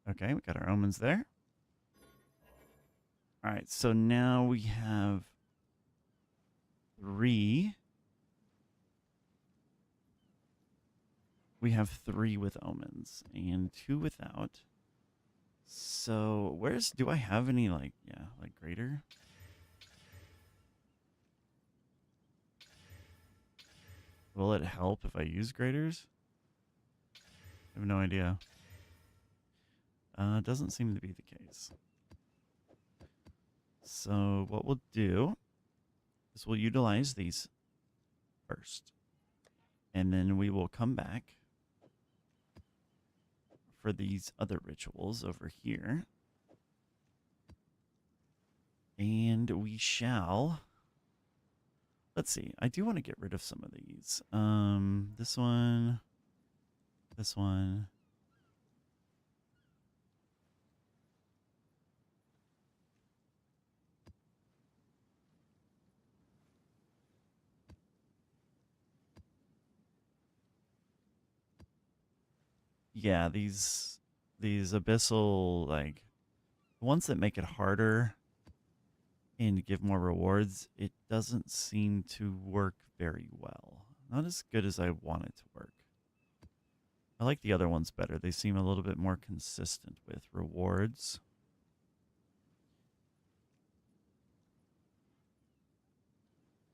Okay, we got our omens there. All right, so now we have 3. We have 3 with omens and 2 without. So do I have any like greater? Will it help if I use graders? I have no idea. Doesn't seem to be the case. So what we'll do is we'll utilize these first. And then we will come back for these other rituals over here. And we shall... Let's see. I do want to get rid of some of these. This one. This one. Yeah, these abyssal, like, ones that make it harder and give more rewards, it doesn't seem to work very well. Not as good as I want it to work. I like the other ones better. They seem a little bit more consistent with rewards.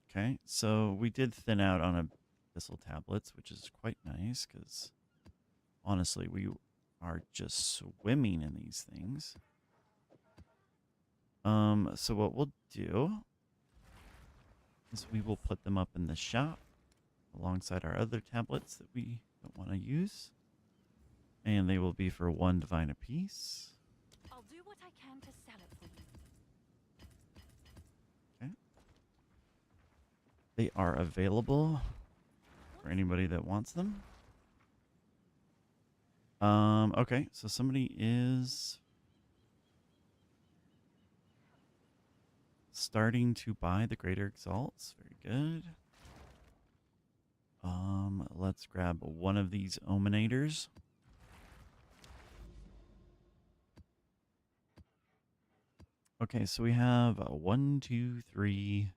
Okay, so we did thin out on abyssal tablets, which is quite nice because honestly, we are just swimming in these things. So what we'll do is we will put them up in the shop alongside our other tablets that we don't want to use. And they will be for 1 divine apiece. I'll do what I can to sell it for you. Okay. They are available for anybody that wants them. Okay, so somebody is starting to buy the Greater Exalts. Very good. Let's grab one of these Ominators. Okay, so we have 1, 2, 3,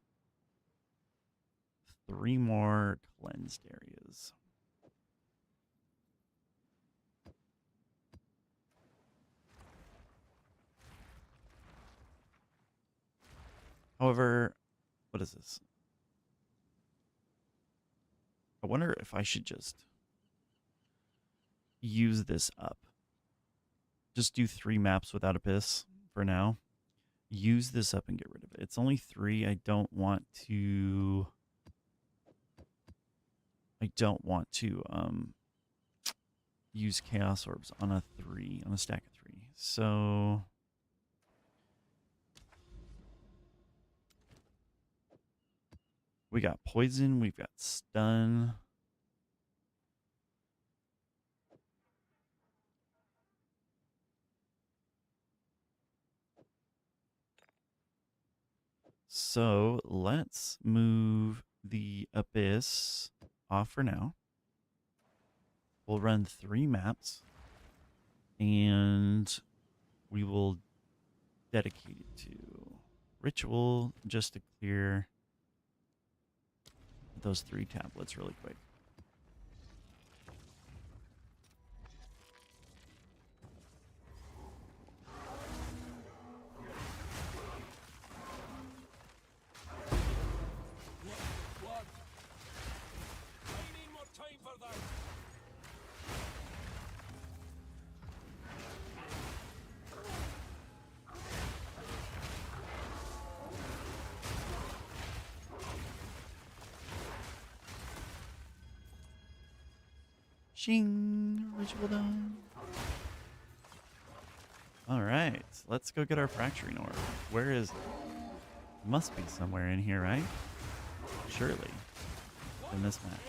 3 more cleansed areas. However, what is this? I wonder if I should just use this up. Just do 3 maps without Abyss for now. Use this up and get rid of it. It's only 3. I don't want to use Chaos Orbs on a stack of 3. So we got Poison, we've got Stun. So let's move the Abyss off for now. We'll run 3 maps, and we will dedicate it to Ritual just to clear those 3 tablets really quick. What? I need more time for that. Shing! Ritual done. Alright, let's go get our Fracturing Orb. Where is it? Must be somewhere in here, right? Surely. In this map.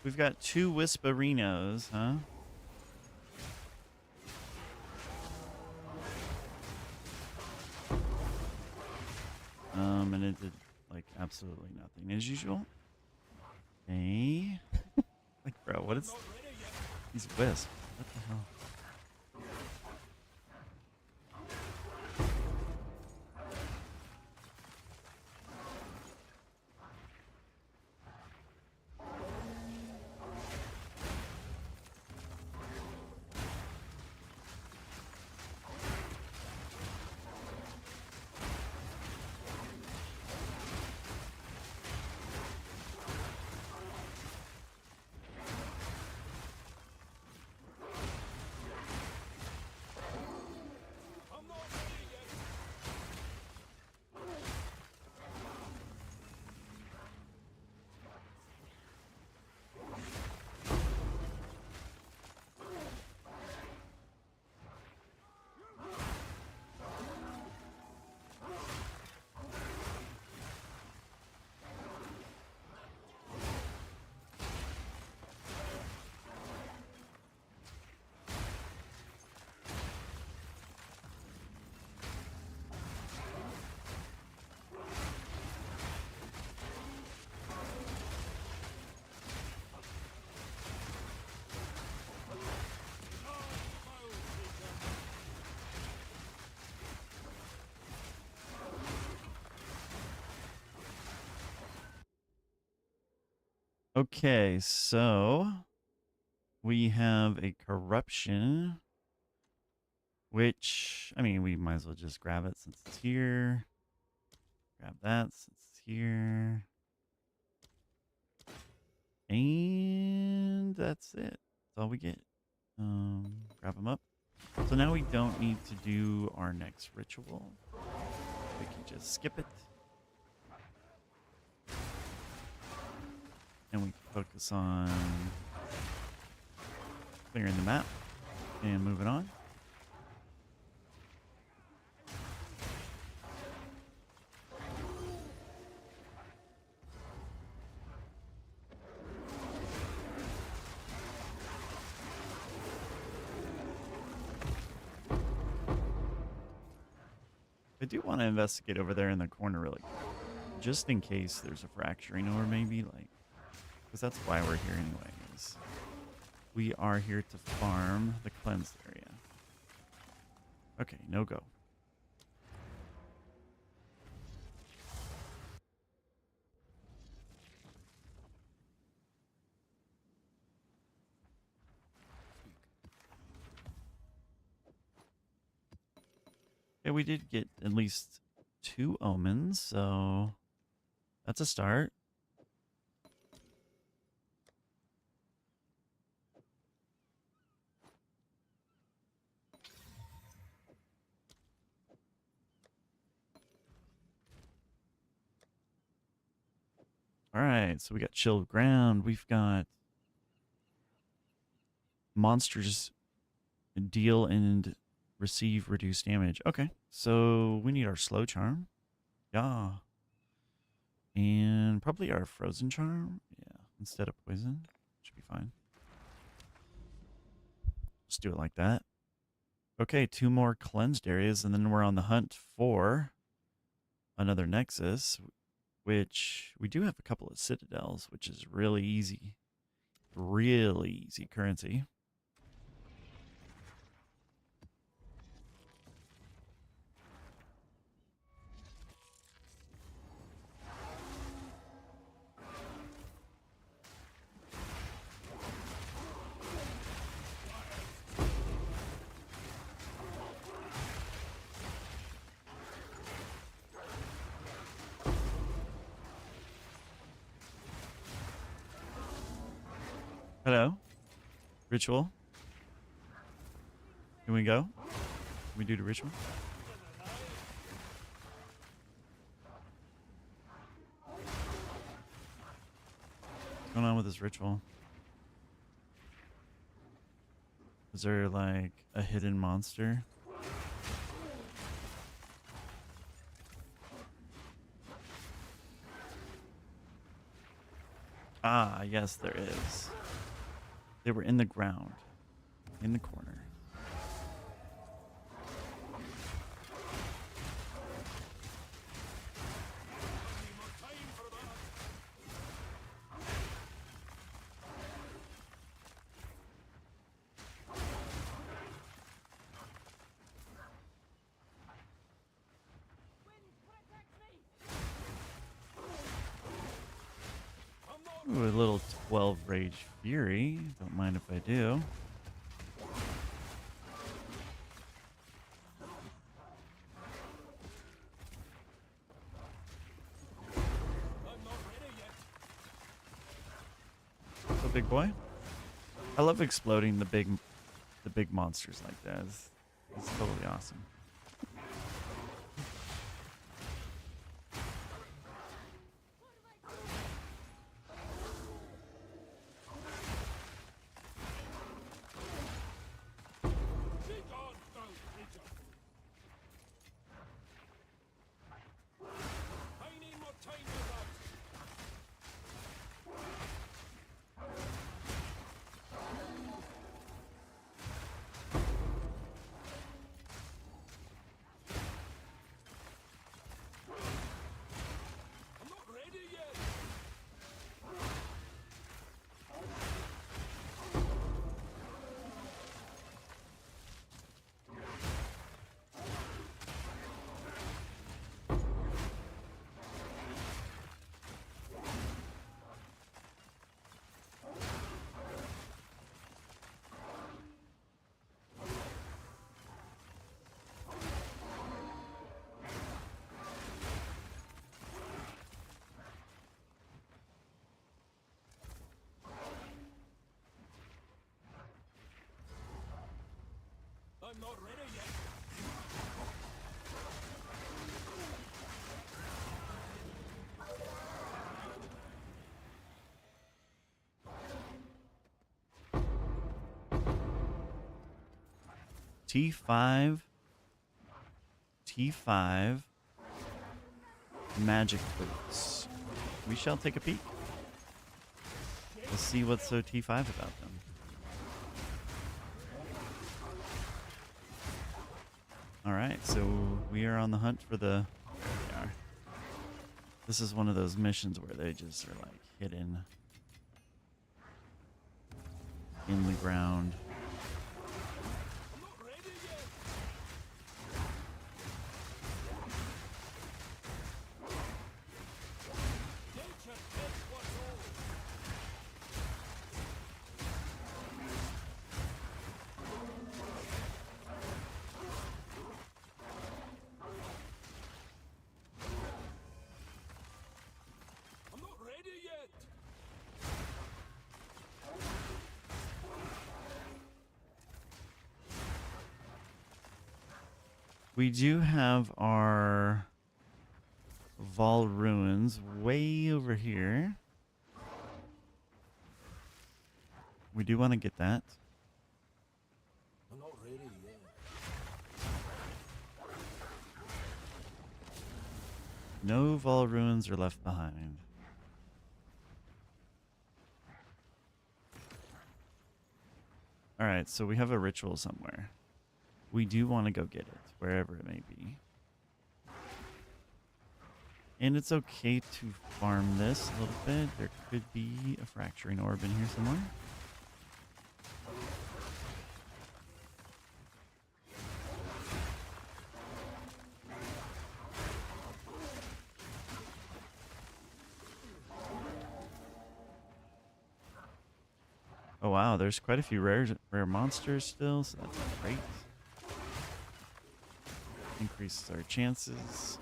We've got 2 Wisperinos, huh? And it did, like, absolutely nothing as usual. Okay. Like, bro, what is these wisps? What the hell? Okay, so we have a corruption, which, I mean, we might as well just grab it since it's here. Grab that since it's here. And that's it. That's all we get. Grab them up. So now we don't need to do our next ritual. We can just skip it. And we can focus on clearing the map and moving on. I do want to investigate over there in the corner really quick, just in case there's a fracturing or maybe like, because that's why we're here anyways. We are here to farm the cleansed area. Okay, no go. Yeah, we did get at least 2 omens, so that's a start. All right, so we got chilled ground. We've got monsters deal and receive reduced damage. Okay, so we need our slow charm. Yeah. And probably our frozen charm. Yeah, instead of poison. Should be fine. Let's do it like that. Okay, 2 more cleansed areas, and then we're on the hunt for another nexus, which we do have a couple of citadels, which is really easy. Really easy currency. Hello? Ritual? Can we go? Can we do the ritual? What's going on with this ritual? Is there like a hidden monster? Ah, yes, there is. They were in the ground, in the corner. Ooh, a little 12 Rage Fury. Don't mind if I do. What's up, big boy? I love exploding the big monsters like that. It's totally awesome. not ready yet. T5. T5. Magic boots. We shall take a peek. Let's see what's so T5 about them. Alright, so we are on the hunt for the... There we are. This is one of those missions where they just are like hidden in the ground. I'm not ready yet. Nature takes what's all. I'm not ready yet. We do have our Vol Ruins way over here. We do want to get that. I'm not ready yet. No Vol Ruins are left behind. Alright, so we have a ritual somewhere. We do want to go get it, wherever it may be. And it's okay to farm this a little bit. There could be a fracturing orb in here somewhere. Oh wow, there's quite a few rare monsters still, so that's great. Increases our chances.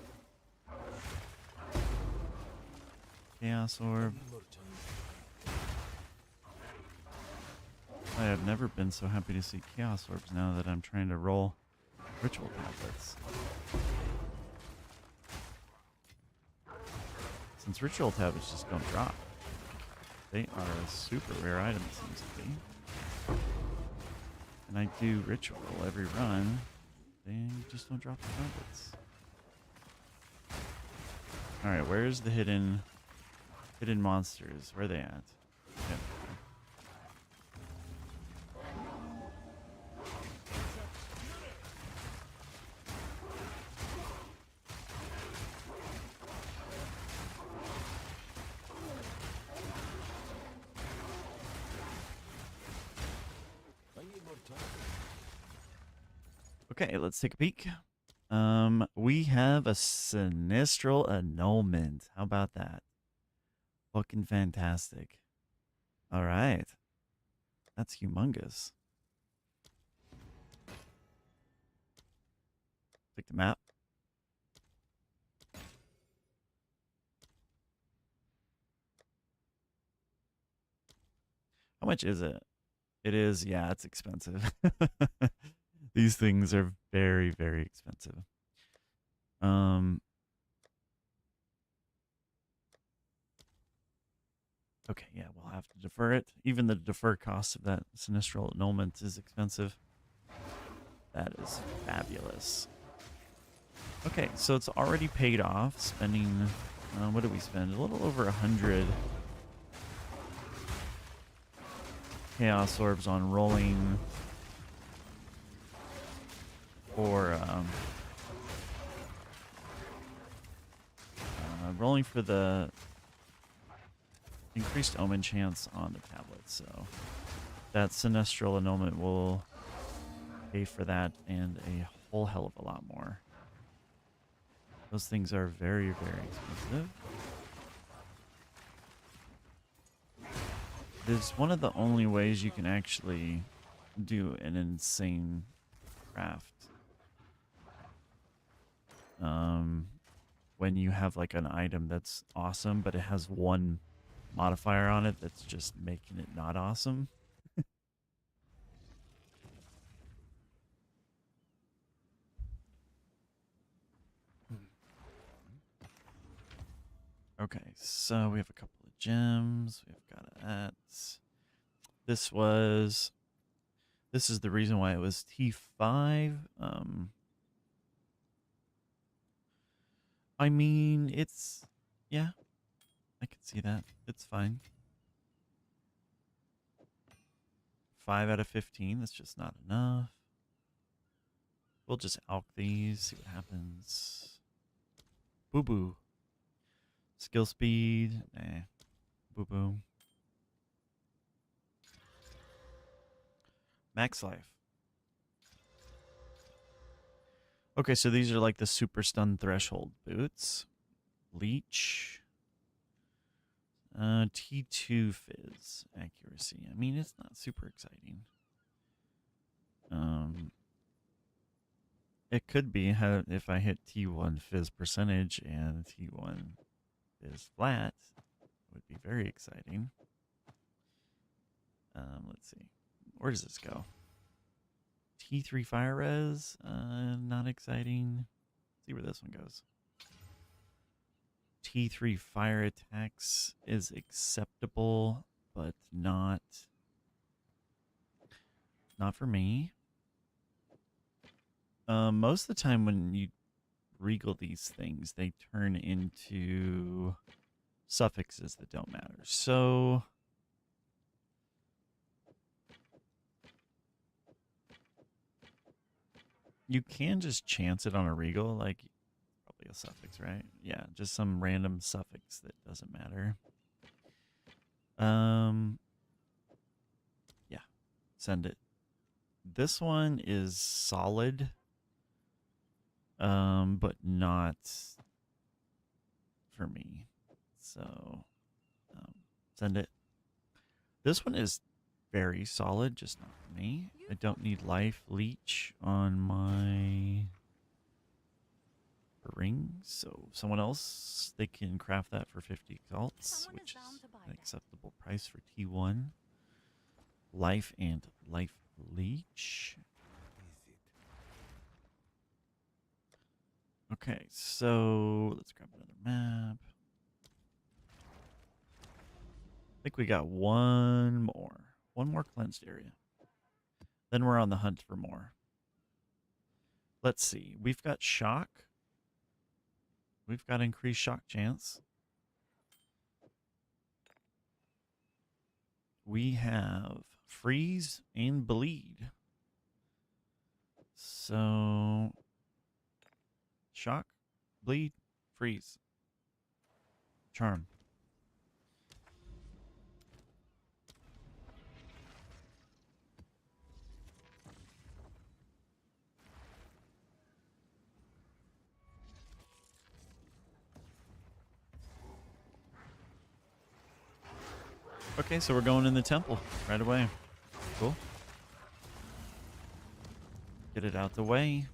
Chaos Orb. Need more time. I have never been so happy to see Chaos Orbs now that I'm trying to roll ritual tablets. Since ritual tablets just don't drop. They are a super rare item, it seems to be. And I do ritual every run. They just don't drop the tablets. Alright, where's the hidden monsters? Where are they at? Okay. I need more time. Okay, let's take a peek. We have a Sinistral Annulment. How about that? Fucking fantastic. All right. That's humongous. Take the map. How much is it? It is, yeah, it's expensive. These things are very, very expensive. Okay, yeah, we'll have to defer it. Even the defer cost of that Sinistral Annulment is expensive. That is fabulous. Okay, so it's already paid off spending, what did we spend? A little over 100 Chaos Orbs on rolling for, rolling for the increased omen chance on the tablet. So that Sinistral Annulment will pay for that and a whole hell of a lot more. Those things are very, very expensive. This is one of the only ways you can actually do an insane craft. When you have like an item that's awesome, but it has one modifier on it that's just making it not awesome. Okay, so we have a couple of gems. We've got that. This was. This is the reason why it was T5. I mean, it's. Yeah, I can see that. It's fine. 5 out of 15. That's just not enough. We'll just alch these, see what happens. Boo boo. Skill speed. Nah. Boo boo. Max life. Okay, so these are like the super stun threshold boots. Leech. T2 fizz accuracy. I mean, it's not super exciting. It could be if I hit T1 fizz percentage and T1 fizz flat. It would be very exciting. Let's see. Where does this go? T3 fire res. Not exciting. Let's see where this one goes. T3 fire attacks is acceptable, but not for me. Most of the time when you regal these things, they turn into suffixes that don't matter. So you can just chance it on a regal, like probably a suffix, right? Yeah, just some random suffix that doesn't matter. Yeah, send it. This one is solid, but not for me. So, send it. This one is very solid, just not for me. I don't need life leech on my ring, so someone else, they can craft that for 50 exalts, Someone which bound is to buy an that. acceptable price for T1. Life and life leech. Okay, so let's grab another map. I think we got one more. One more cleansed area. Then we're on the hunt for more. Let's see. We've got shock. We've got increased shock chance. We have freeze and bleed. So shock, bleed, freeze, charm. Okay, so we're going in the temple right away. Cool. Get it out the way.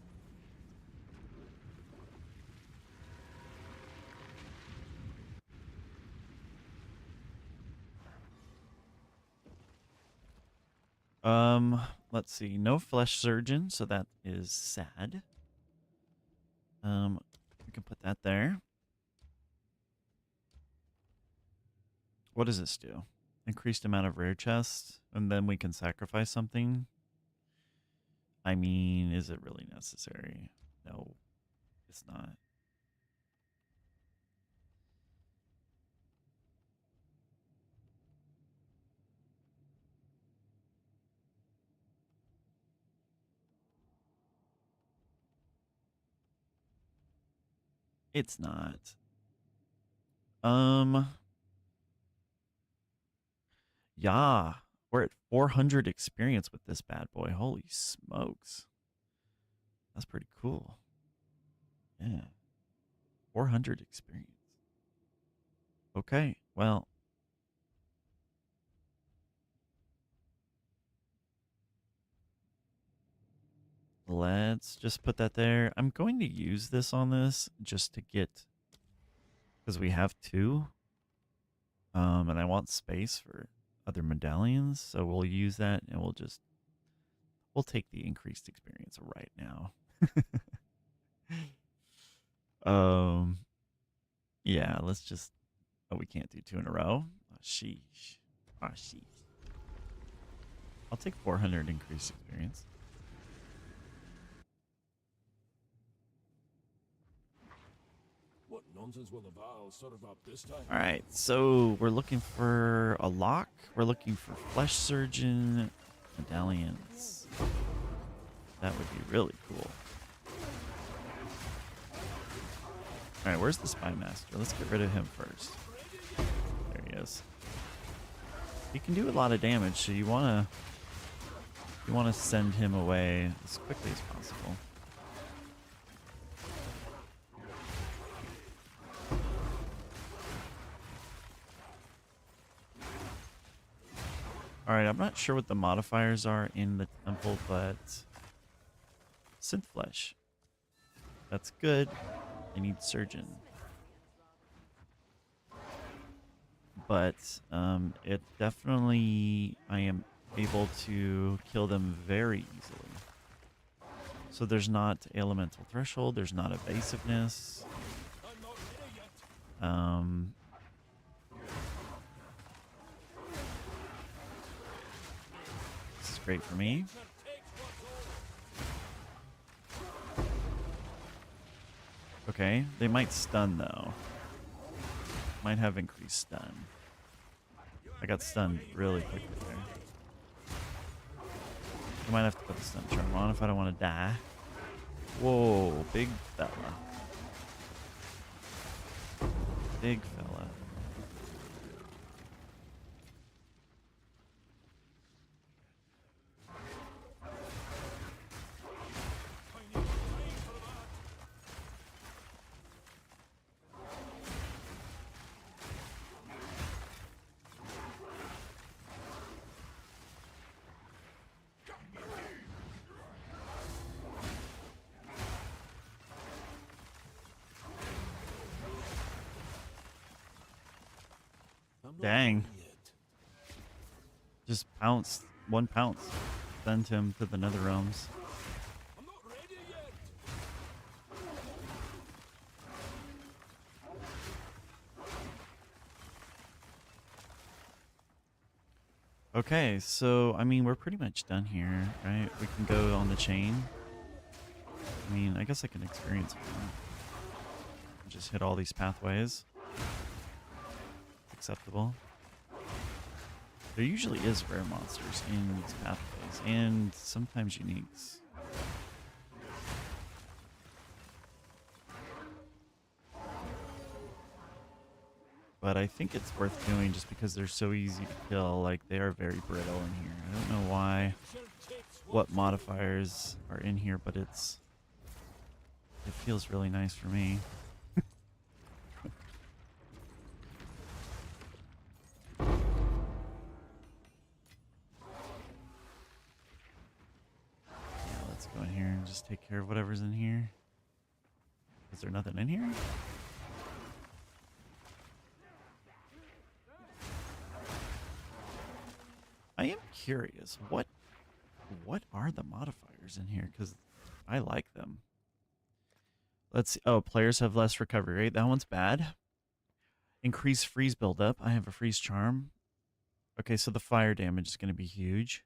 Let's see. No flesh surgeon, so that is sad. We can put that there. What does this do? Increased amount of rare chests, and then we can sacrifice something. I mean, is it really necessary? No, it's not. It's not. Yeah, we're at 400 experience with this bad boy. Holy smokes. That's pretty cool. Yeah. 400 experience. Okay, well. Let's just put that there. I'm going to use this on this just to get, because we have two. And I want space for other medallions, so we'll use that and we'll take the increased experience right now. Yeah, let's just Oh, we can't do 2 in a row? Oh, sheesh. Ah, sheesh. I'll take 400 increased experience. What nonsense will the Val serve up this time? All right, so we're looking for a lock. We're looking for flesh surgeon medallions. That would be really cool. All right, where's the spy master? Let's get rid of him first. There he is. He can do a lot of damage, so you wanna send him away as quickly as possible. All right, I'm not sure what the modifiers are in the temple, but synth flesh. That's good. I need surgeon. But it definitely, I am able to kill them very easily. So there's not elemental threshold, there's not evasiveness. I'm not ready yet. This is great for me. Okay, they might stun though. Might have increased stun. I got stunned really quickly there. I might have to put the stun charm on if I don't want to die. Whoa, big fella. Big fella. I'm not Dang. ready yet. Just pounced. 1 pounce. Sent him to the nether realms. I'm not ready yet. Okay, so, I mean, we're pretty much done here, right? We can go on the chain. I mean, I guess I can experience it now. Just hit all these pathways. Acceptable. There usually is rare monsters in these pathways, and sometimes uniques. But I think it's worth doing just because they're so easy to kill. Like, they are very brittle in here. I don't know why, what modifiers are in here, but it feels really nice for me. Yeah, let's go in here and just take care of whatever's in here. Is there nothing in here? I am curious, what are the modifiers in here? Because I like them. Let's see. Oh, players have less recovery rate. That one's bad. Increase freeze buildup. I have a freeze charm. Okay, so the fire damage is going to be huge.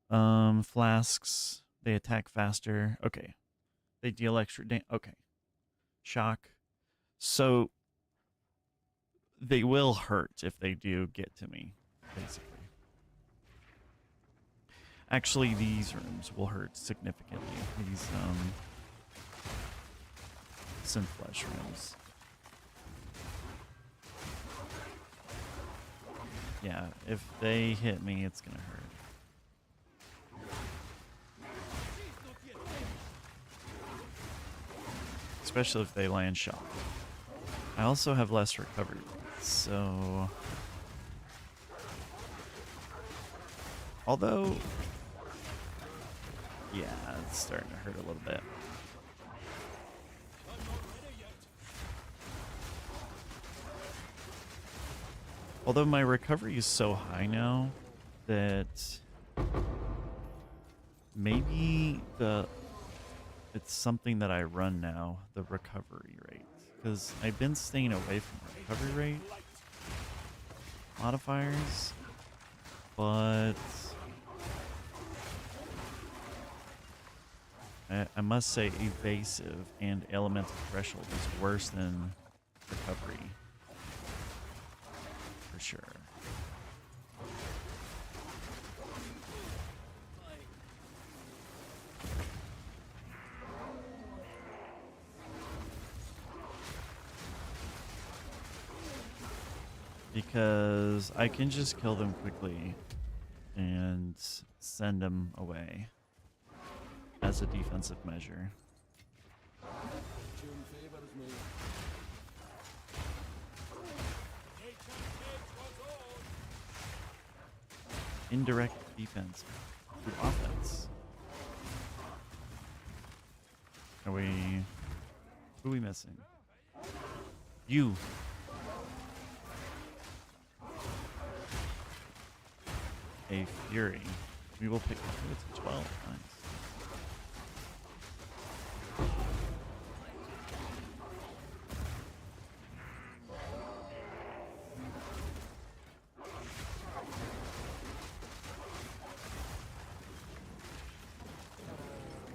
Flasks. They attack faster. Okay. They deal extra damage. Okay. Shock. So they will hurt if they do get to me, basically. Actually, these rooms will hurt significantly. These synth flesh rooms. Yeah, if they hit me, it's gonna hurt. Especially if they land shock. I also have less recovery rates, so... Although... Yeah, it's starting to hurt a little bit. Although my recovery is so high now that maybe it's something that I run now, the recovery rate. because I've been staying away from recovery rate modifiers, but I must say evasive and elemental threshold is worse than recovery for sure. Because I can just kill them quickly and send them away as a defensive measure. Fortune favours me. Indirect defense through offense. Are we... Who are we missing? You! A Fury. We will pick... It's 12. Nice.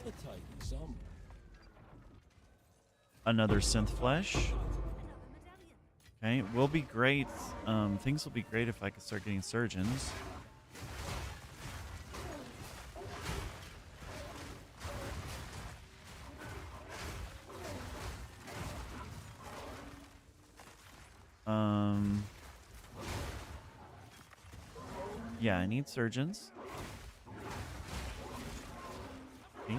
A tidy sum. Another synth flesh. Okay, will be great. Things will be great if I can start getting surgeons. Yeah, I need surgeons. Okay.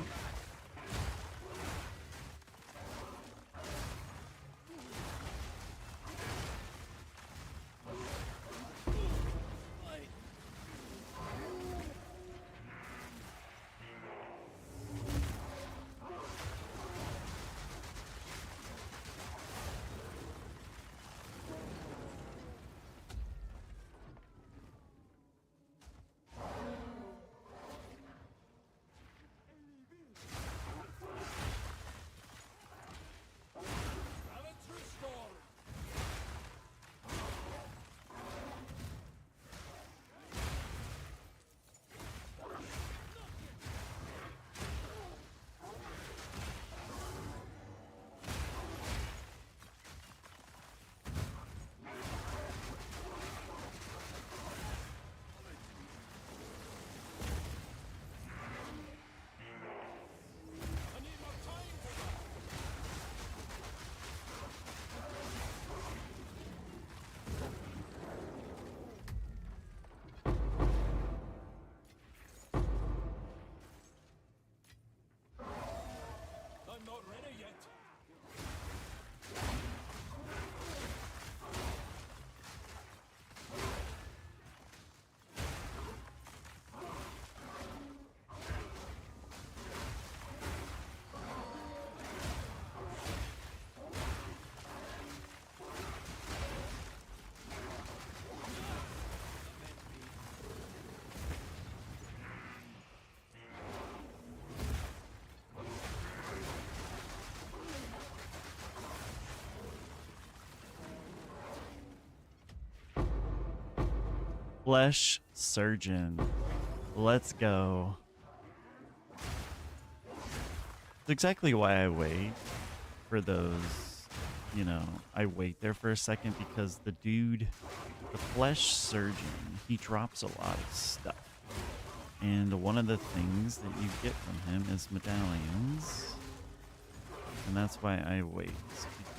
Balance restored. I need more time for that. I'm not ready yet. Flesh surgeon. Let's go. It's exactly why I wait for those, you know, I wait there for a second because the dude, the flesh surgeon, he drops a lot of stuff. And one of the things that you get from him is medallions. And that's why I wait,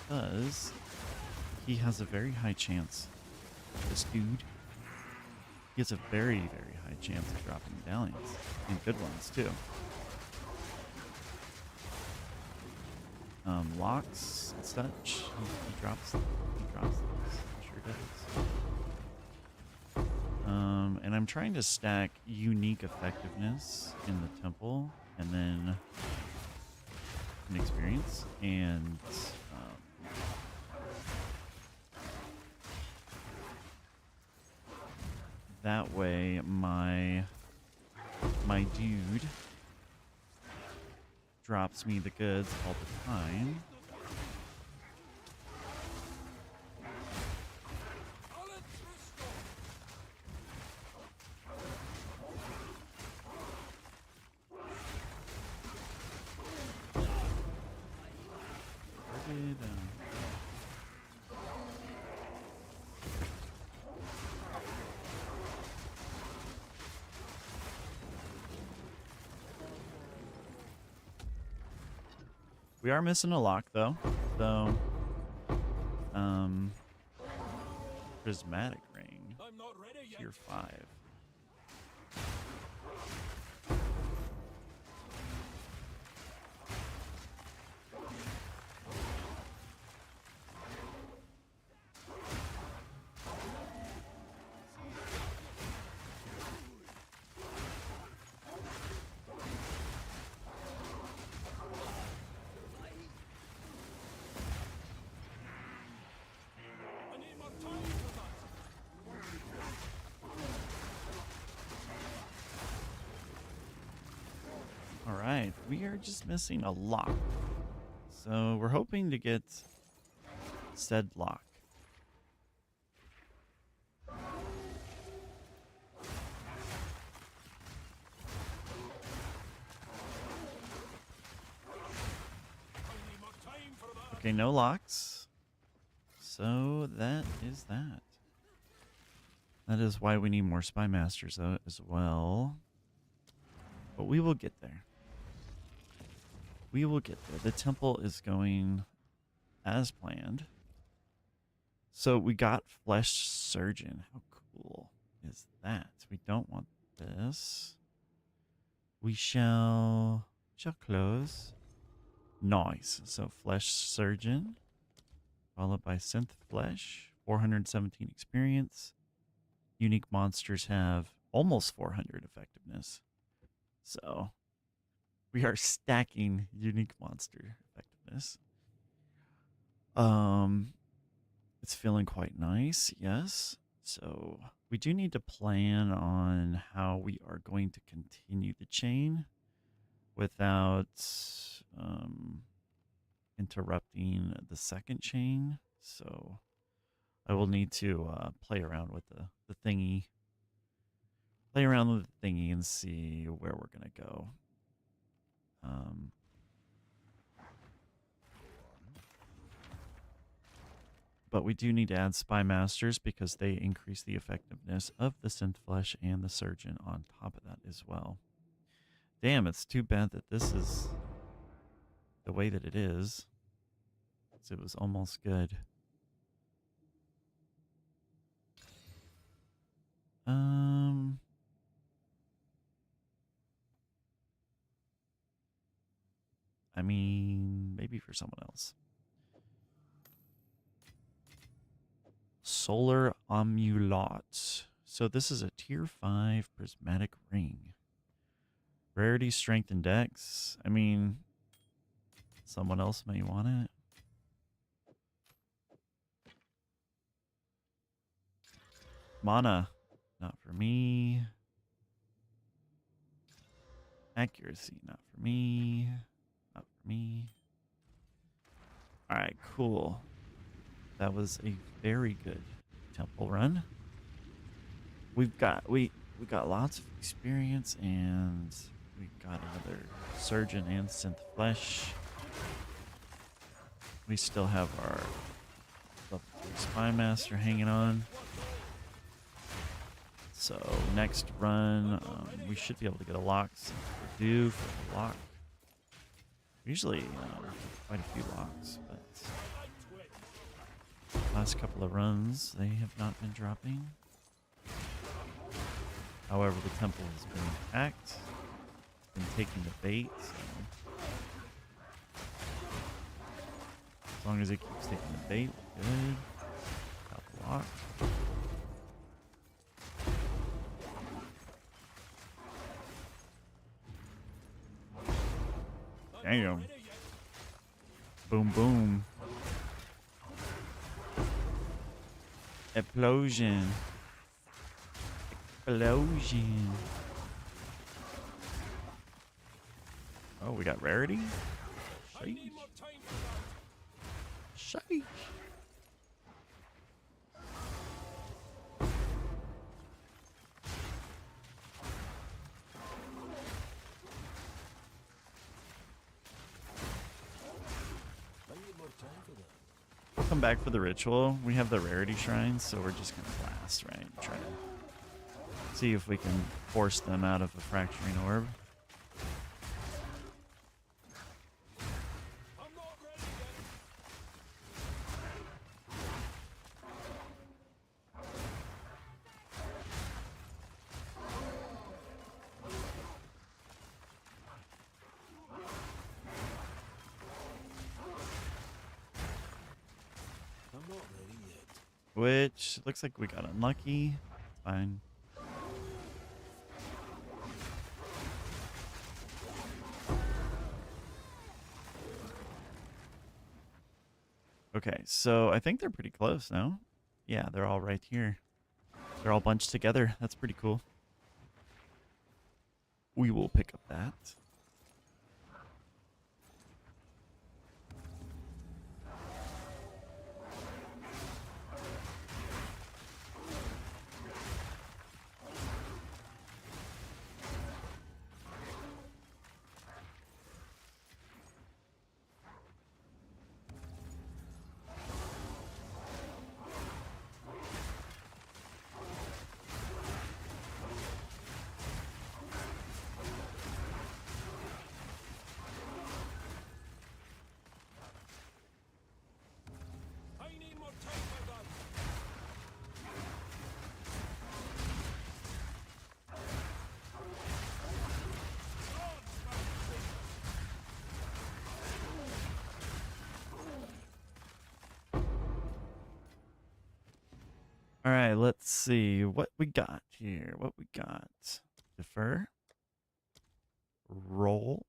because he has a very high chance. This dude, he has a very, very high chance of dropping medallions, and good ones too. Locks and such, he drops those. He sure does. And I'm trying to stack unique effectiveness in the temple, and then an experience, and that way my dude drops me the goods all the time. We are missing a lock though. So, um, prismatic ring, I'm not ready yet. tier 5. I need more time for that. All right, we are just missing a lock. So we're hoping to get said lock. I need more time for that. Okay, no locks. So that is that. That is why we need more spy masters though as well. But we will get there. We will get there. The temple is going as planned. So we got Flesh Surgeon. How cool is that? We don't want this. We shall close. Nice. So Flesh Surgeon, followed by Synth Flesh, 417 experience. Unique monsters have almost 400 effectiveness. So we are stacking unique monster effectiveness. It's feeling quite nice, yes. So we do need to plan on how we are going to continue the chain without interrupting the second chain. So I will need to play around with the thingy. Play around with the thingy and see where we're going to go. But we do need to add Spy Masters because they increase the effectiveness of the Synth Flesh and the Surgeon on top of that as well. Damn, it's too bad that this is the way that it is. It was almost good. I mean, maybe for someone else. Solar Amulet. So this is a tier 5 prismatic ring. Rarity, strength, and dex. I mean, someone else may want it. Mana. Not for me. Accuracy. Not for me. Not for me. Alright, cool. That was a very good temple run. We got lots of experience, and we got another surgeon and synth flesh. We still have our level 3 spy master hanging on. So next run, we should be able to get a lock. Since we're due for the lock. Usually quite a few locks, but last couple of runs they have not been dropping. However, the temple has been attacked, been taking the bait. So as long as it keeps taking the bait, we're good. Got the lock. Damn. Boom, boom. Explosion. Explosion. Oh, we got rarity? I need more time for that. Sheesh. I need more time for that. We'll come back for the ritual. We have the rarity shrines, so we're just gonna blast, right? Try to see if we can force them out of a fracturing orb. I'm Which looks like we got unlucky. It's fine. Okay, so I think they're pretty close now. Yeah, they're all right here. They're all bunched together. That's pretty cool. We will pick up that. I need more time, my lad. All right, let's see what we got here. What we got. Defer. Roll.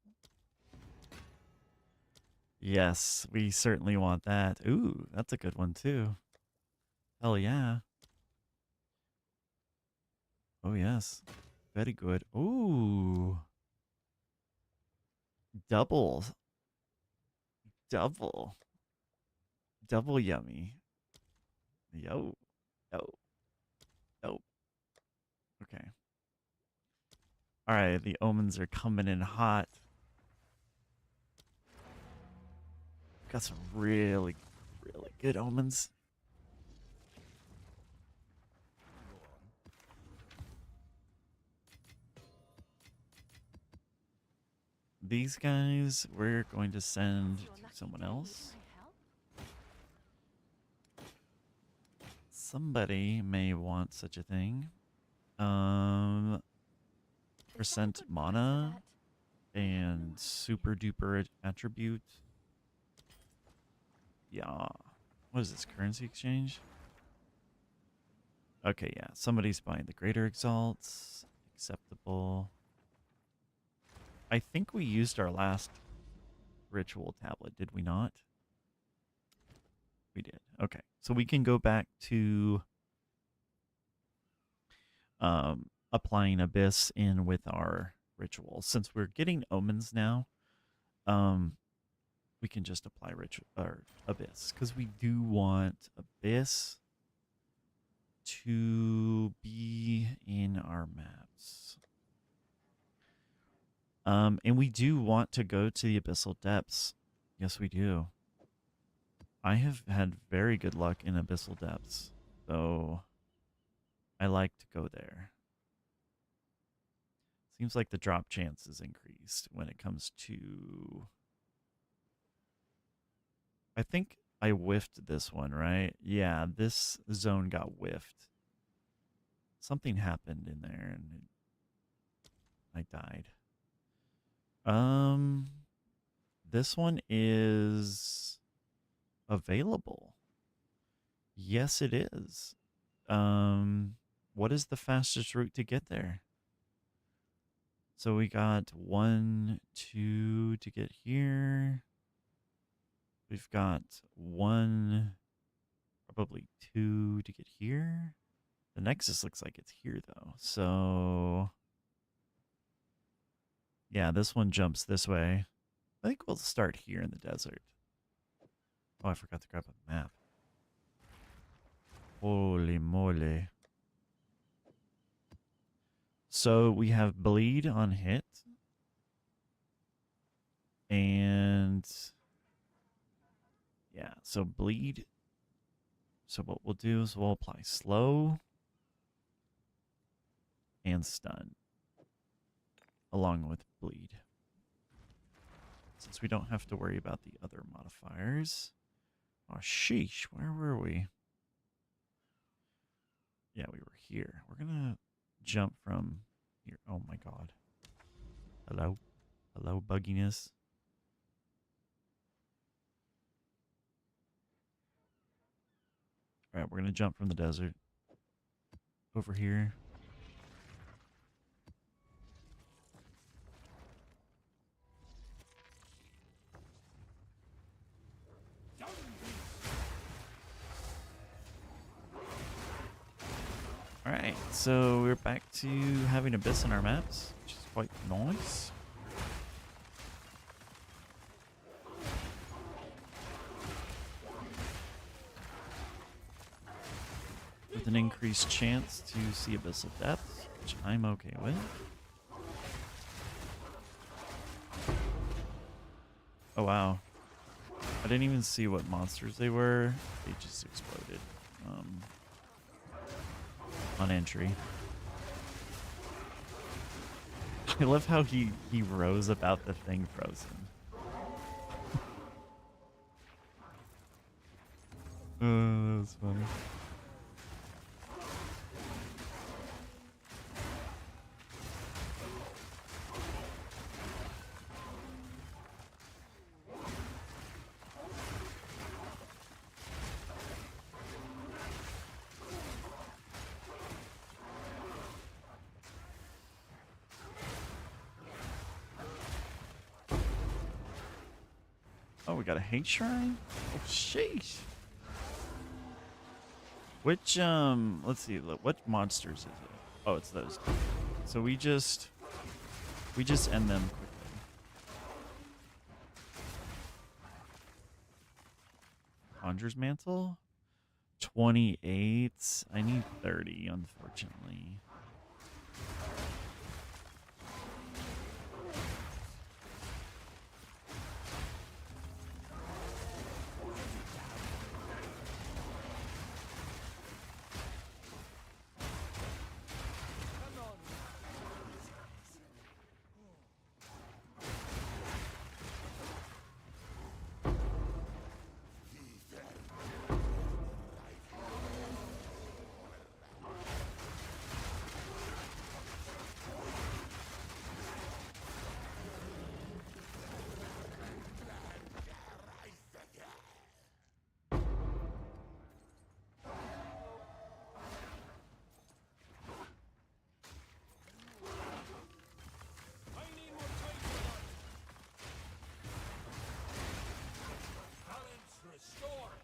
Yes, we certainly want that. Ooh, that's a good one too. Hell yeah. Oh, yes. Very good. Ooh. Double. Double. Double yummy. Yo. Yo. Yo. Okay. All right, the omens are coming in hot. Got some really, really good omens. These guys, we're going to send You're to lucky someone they need else. my help. Somebody may want such a thing. Is that a Percent good price for mana that? and super duper attribute. Yeah. What is this, currency exchange? Okay, yeah. Somebody's buying the greater exalts. Acceptable. I think we used our last ritual tablet, did we not? We did. Okay. So we can go back to applying Abyss in with our ritual. Since we're getting omens now, we can just apply ritual or Abyss because we do want Abyss to be in our maps. And we do want to go to the abyssal depths. Yes, we do. I have had very good luck in abyssal depths, so I like to go there. Seems like the drop chance is increased when it comes to... I think I whiffed this one, right? Yeah, this zone got whiffed. Something happened in there and I died. This one is available. Yes, it is. What is the fastest route to get there? So we got 1, 2 to get here. We've got 1, probably 2 to get here. The Nexus looks like it's here though. So yeah, this one jumps this way. I think we'll start here in the desert. Oh, I forgot to grab a map. Holy moly. So we have bleed on hit. And yeah, so bleed. So what we'll do is we'll apply slow and stun along with bleed. Since we don't have to worry about the other modifiers. Oh, sheesh. Where were we? Yeah, we were here. We're going to jump from here. Oh, my God. Hello? Hello, bugginess. All right, we're gonna jump from the desert over here. All right, so we're back to having Abyss in our maps, which is quite nice. With an increased chance to see Abyssal Depths, which I'm okay with. Oh wow. I didn't even see what monsters they were. They just exploded on entry. I love how he rose about the thing frozen. That was funny. Oh, we got a hate shrine? Oh, sheesh. Which, let's see, what monsters is it? Oh, it's those two. So we just end them quickly. Conjurer's Mantle? 28. I need 30, unfortunately. I need more time for that. Balance restored.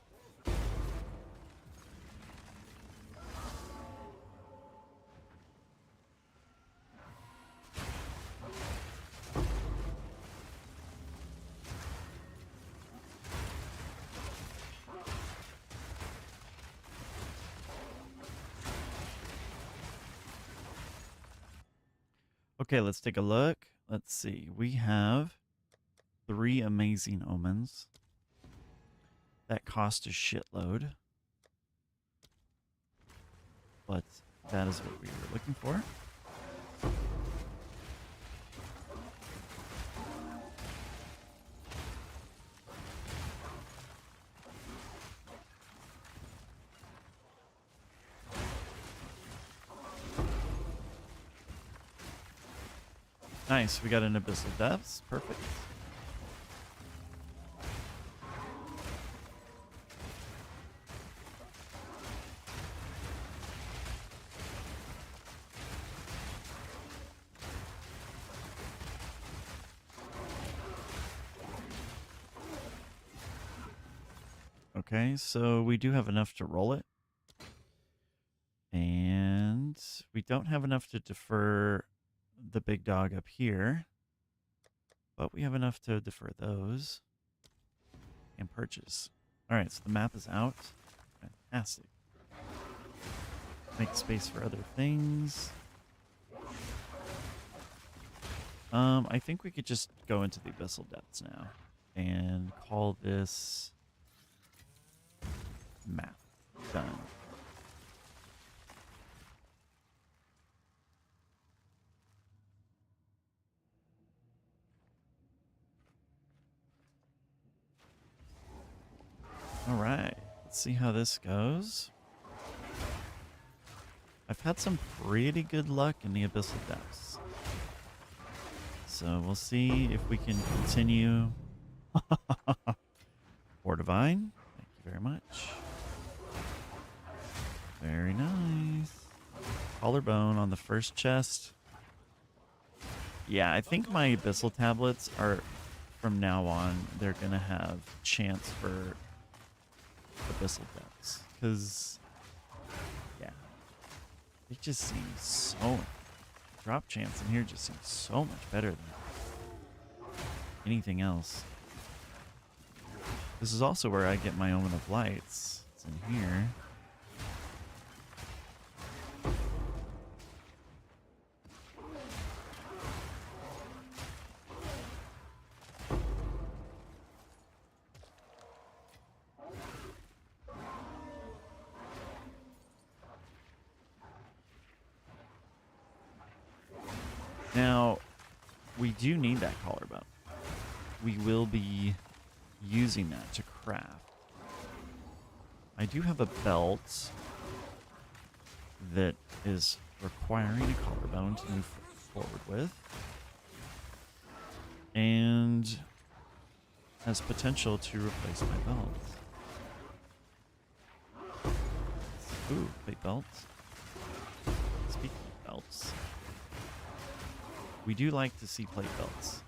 Okay, let's take a look. Let's see. We have 3 amazing omens. That cost a shitload. But that is what we were looking for. Nice, we got an Abyssal Depths. Perfect. Okay, so we do have enough to roll it. And we don't have enough to defer the big dog up here. But we have enough to defer those. And purchase. Alright, so the map is out. Fantastic. Make space for other things. I think we could just go into the Abyssal Depths now. And call this map. Done. Alright, let's see how this goes. I've had some pretty good luck in the Abyssal Depths. So we'll see if we can continue. Or Divine. Thank you very much. Very nice. Collarbone on the first chest. Yeah, I think my Abyssal tablets are, from now on, they're going to have chance for Abyssal depths. Because, yeah, it just seems so... Drop chance in here just seems so much better than anything else. This is also where I get my Omen of Lights. It's in here. Now, we do need that collarbone. We will be using that to craft. I do have a belt that is requiring a collarbone to move forward with. And has potential to replace my belt. Ooh, plate belts. Speaking of belts, we do like to see plate belts.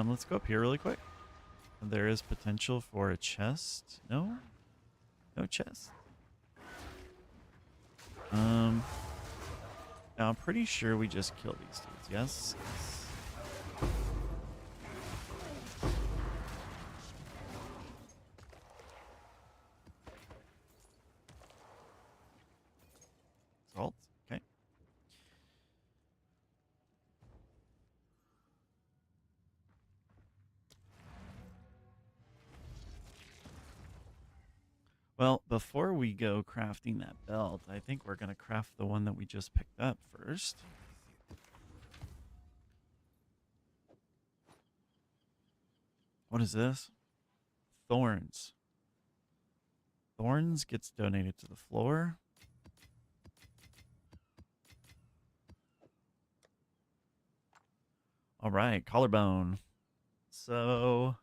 Let's go up here really quick. There is potential for a chest. No? No chest. Now I'm pretty sure we just kill these dudes. Yes? Salt? Okay. Well, before we go crafting that belt, I think we're going to craft the one that we just picked up first. What is this? Thorns. Thorns gets donated to the floor. All right, collarbone. So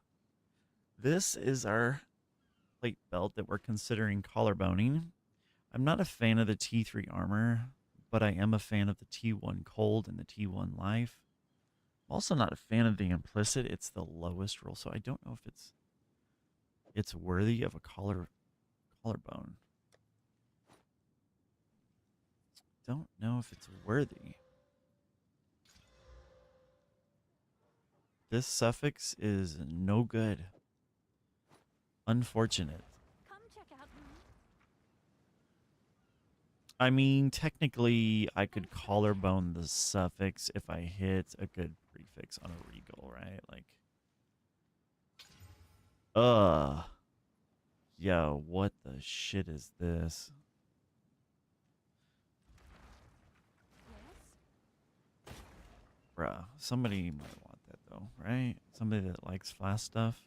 this is our plate belt that we're considering collarboning. I'm not a fan of the T3 armor, but I am a fan of the T1 cold and the T1 life. I'm also not a fan of the implicit. It's the lowest roll, so I don't know if it's worthy of a collarbone. Don't know if it's worthy. This suffix is no good. Unfortunate. Come check out. I mean, technically, I could collarbone the suffix if I hit a good prefix on a regal, right? Like, yo, what the shit is this? Yes. Bruh, somebody might want that though, right? Somebody that likes flash stuff.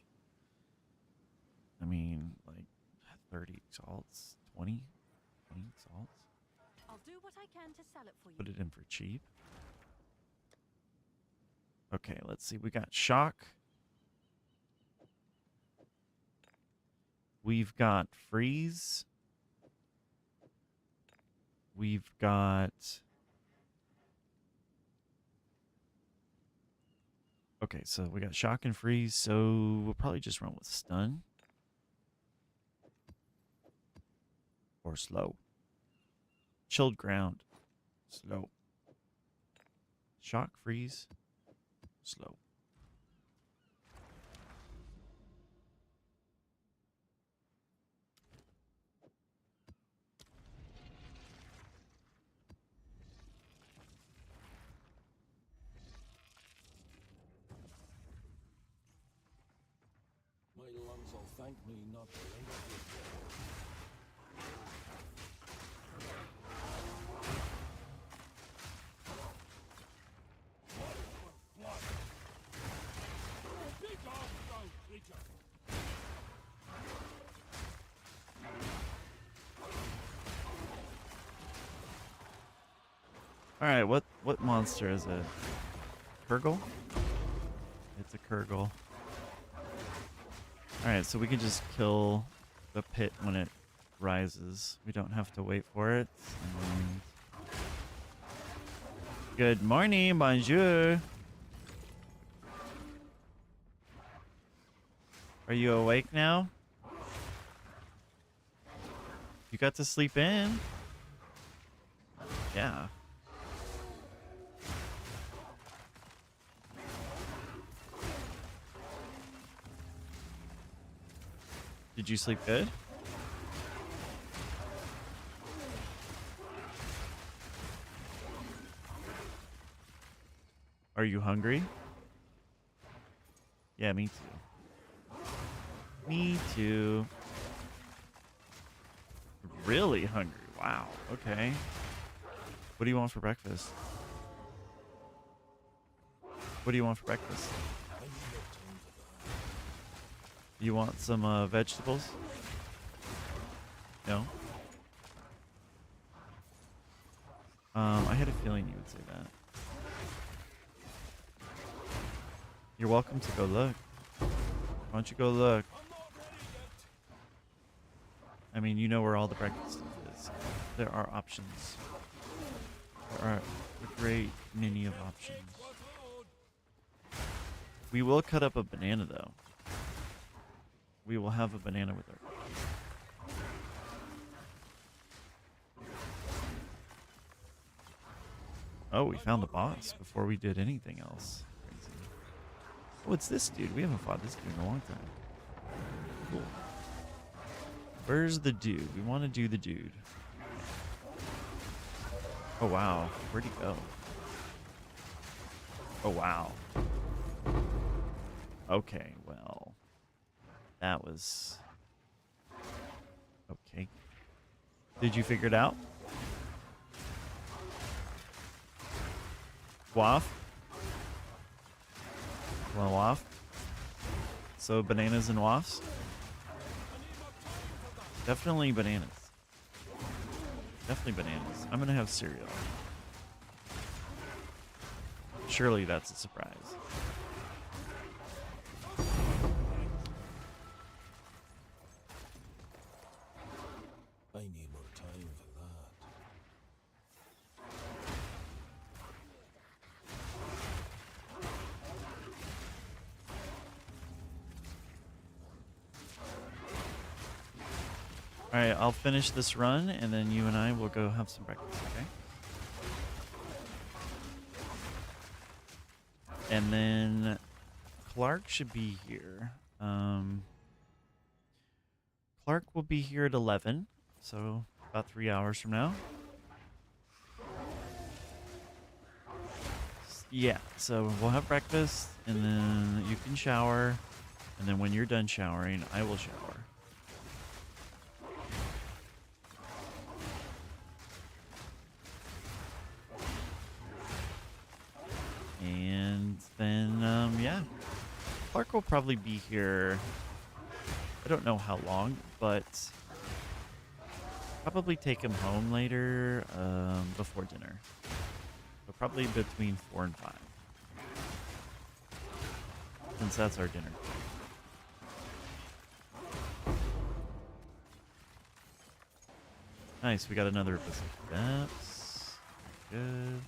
I mean, like 30 salts, 20 salts. I'll do what I can to sell it for you. Put it in for cheap. Okay, let's see. We got shock. We've got freeze. We've got... Okay, so we got shock and freeze, so we'll probably just run with stun. Or slow. Chilled ground. Slow. Shock, freeze, slow. My lungs will thank me not to leave it. All right, what monster is it? Kurgle? It's a Kurgle. Alright, so we can just kill the pit when it rises. We don't have to wait for it. And good morning, bonjour. Are you awake now? You got to sleep in? Yeah. Did you sleep good? Are you hungry? Yeah, me too. Me too. Really hungry. Wow. Okay. What do you want for breakfast? What do you want for breakfast? You want some vegetables? No? I had a feeling you would say that. You're welcome to go look. Why don't you go look? I mean, you know where all the breakfast stuff is. There are options. There are a great many of options. We will cut up a banana, though. We will have a banana with our breakfast. Oh, we found the boss before we did anything else. Crazy. Oh, it's this dude. We haven't fought this dude in a long time. Cool. Where's the dude? We want to do the dude. Oh, wow. Where'd he go? Oh, wow. Okay, well. That was... okay. Did you figure it out? Waff? Want to waff? So bananas and waffs? Definitely bananas. Definitely bananas. I'm gonna have cereal. Surely that's a surprise. I need more time for that. Alright, I'll finish this run, and then you and I will go have some breakfast, okay? And then Clark should be here. Clark will be here at 11, so about 3 hours from now. Yeah, so we'll have breakfast, and then you can shower, and then when you're done showering, I will shower. And then, yeah. Clark will probably be here, I don't know how long, but probably take him home later, before dinner. So probably between 4 and 5. Since that's our dinner. Nice, we got another episode of steps. Good.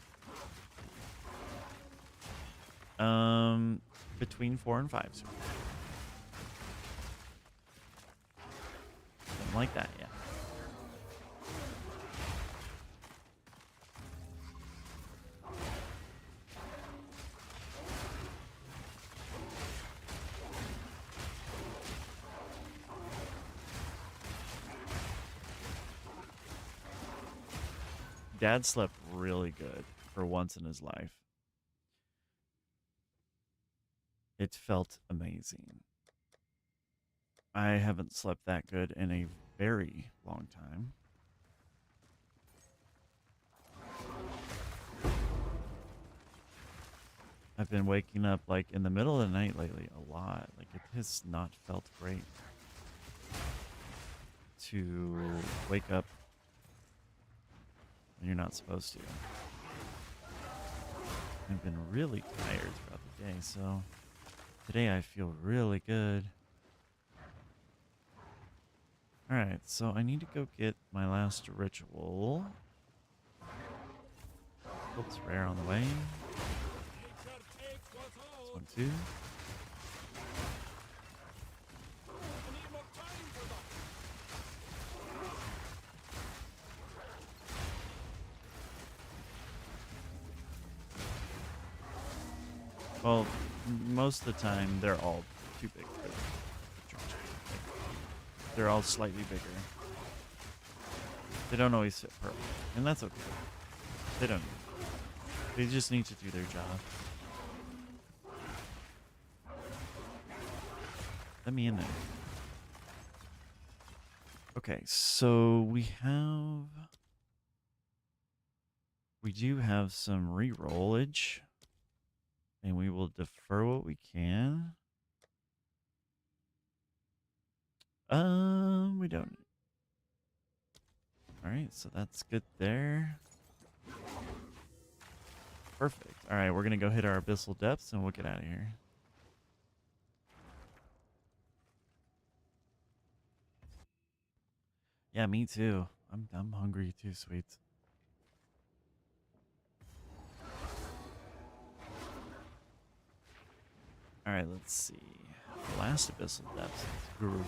Between 4 and 5. So something like that, yeah. Dad slept really good for once in his life. It felt amazing. I haven't slept that good in a very long time. I've been waking up like in the middle of the night lately a lot. Like it has not felt great to wake up when you're not supposed to. I've been really tired throughout the day, so today I feel really good. Alright, so I need to go get my last ritual. Oops, rare on the way. Nature takes what's This ours. one too. I need more time for that. Well, most of the time they're all too big for the charge. Like, they're all slightly bigger. They don't always fit perfect, and that's okay. They don't. They just need to do their job. Let me in there. Okay, so we do have some rerollage, and we will defer what we can. We don't. All right, so that's good there. Perfect. All right, we're gonna go hit our abyssal depths, and we'll get out of here. Yeah, me too. I'm hungry too, sweet. All right, let's see. The last abyssal depths is Druid.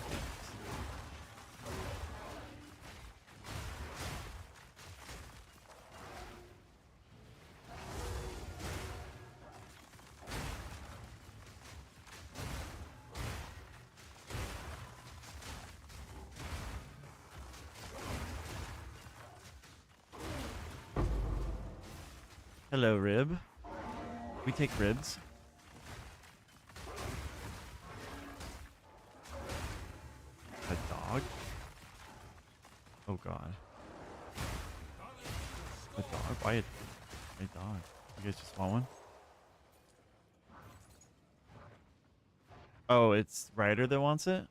Hello, Rib. We take ribs. A dog? Oh god. A dog? Why a dog? You guys just want one? Oh, it's Ryder that wants it?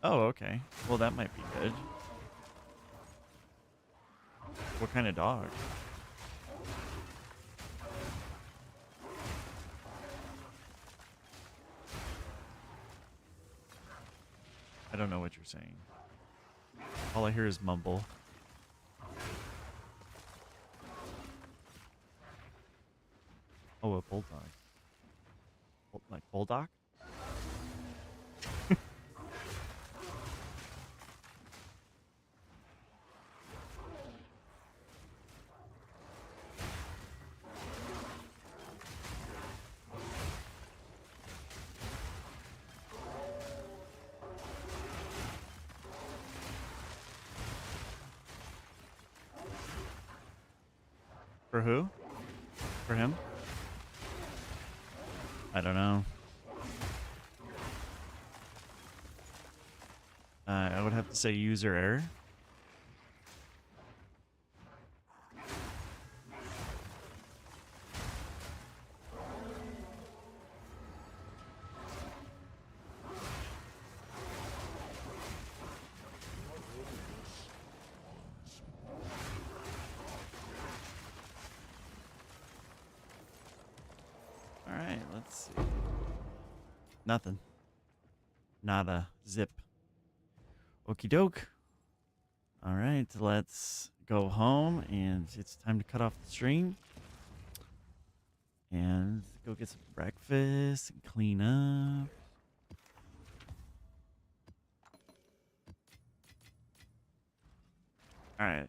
Oh, okay. Well, that might be good. What kind of dog? I don't know what you're saying. All I hear is mumble. Oh, a bulldog. Like bulldog? For who? For him? I don't know. I would have to say user error. Alright, let's see. Nothing. Nada. Zip. Okie doke. Alright, let's go home, and it's time to cut off the stream. And go get some breakfast and clean up. Alright.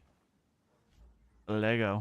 Lego.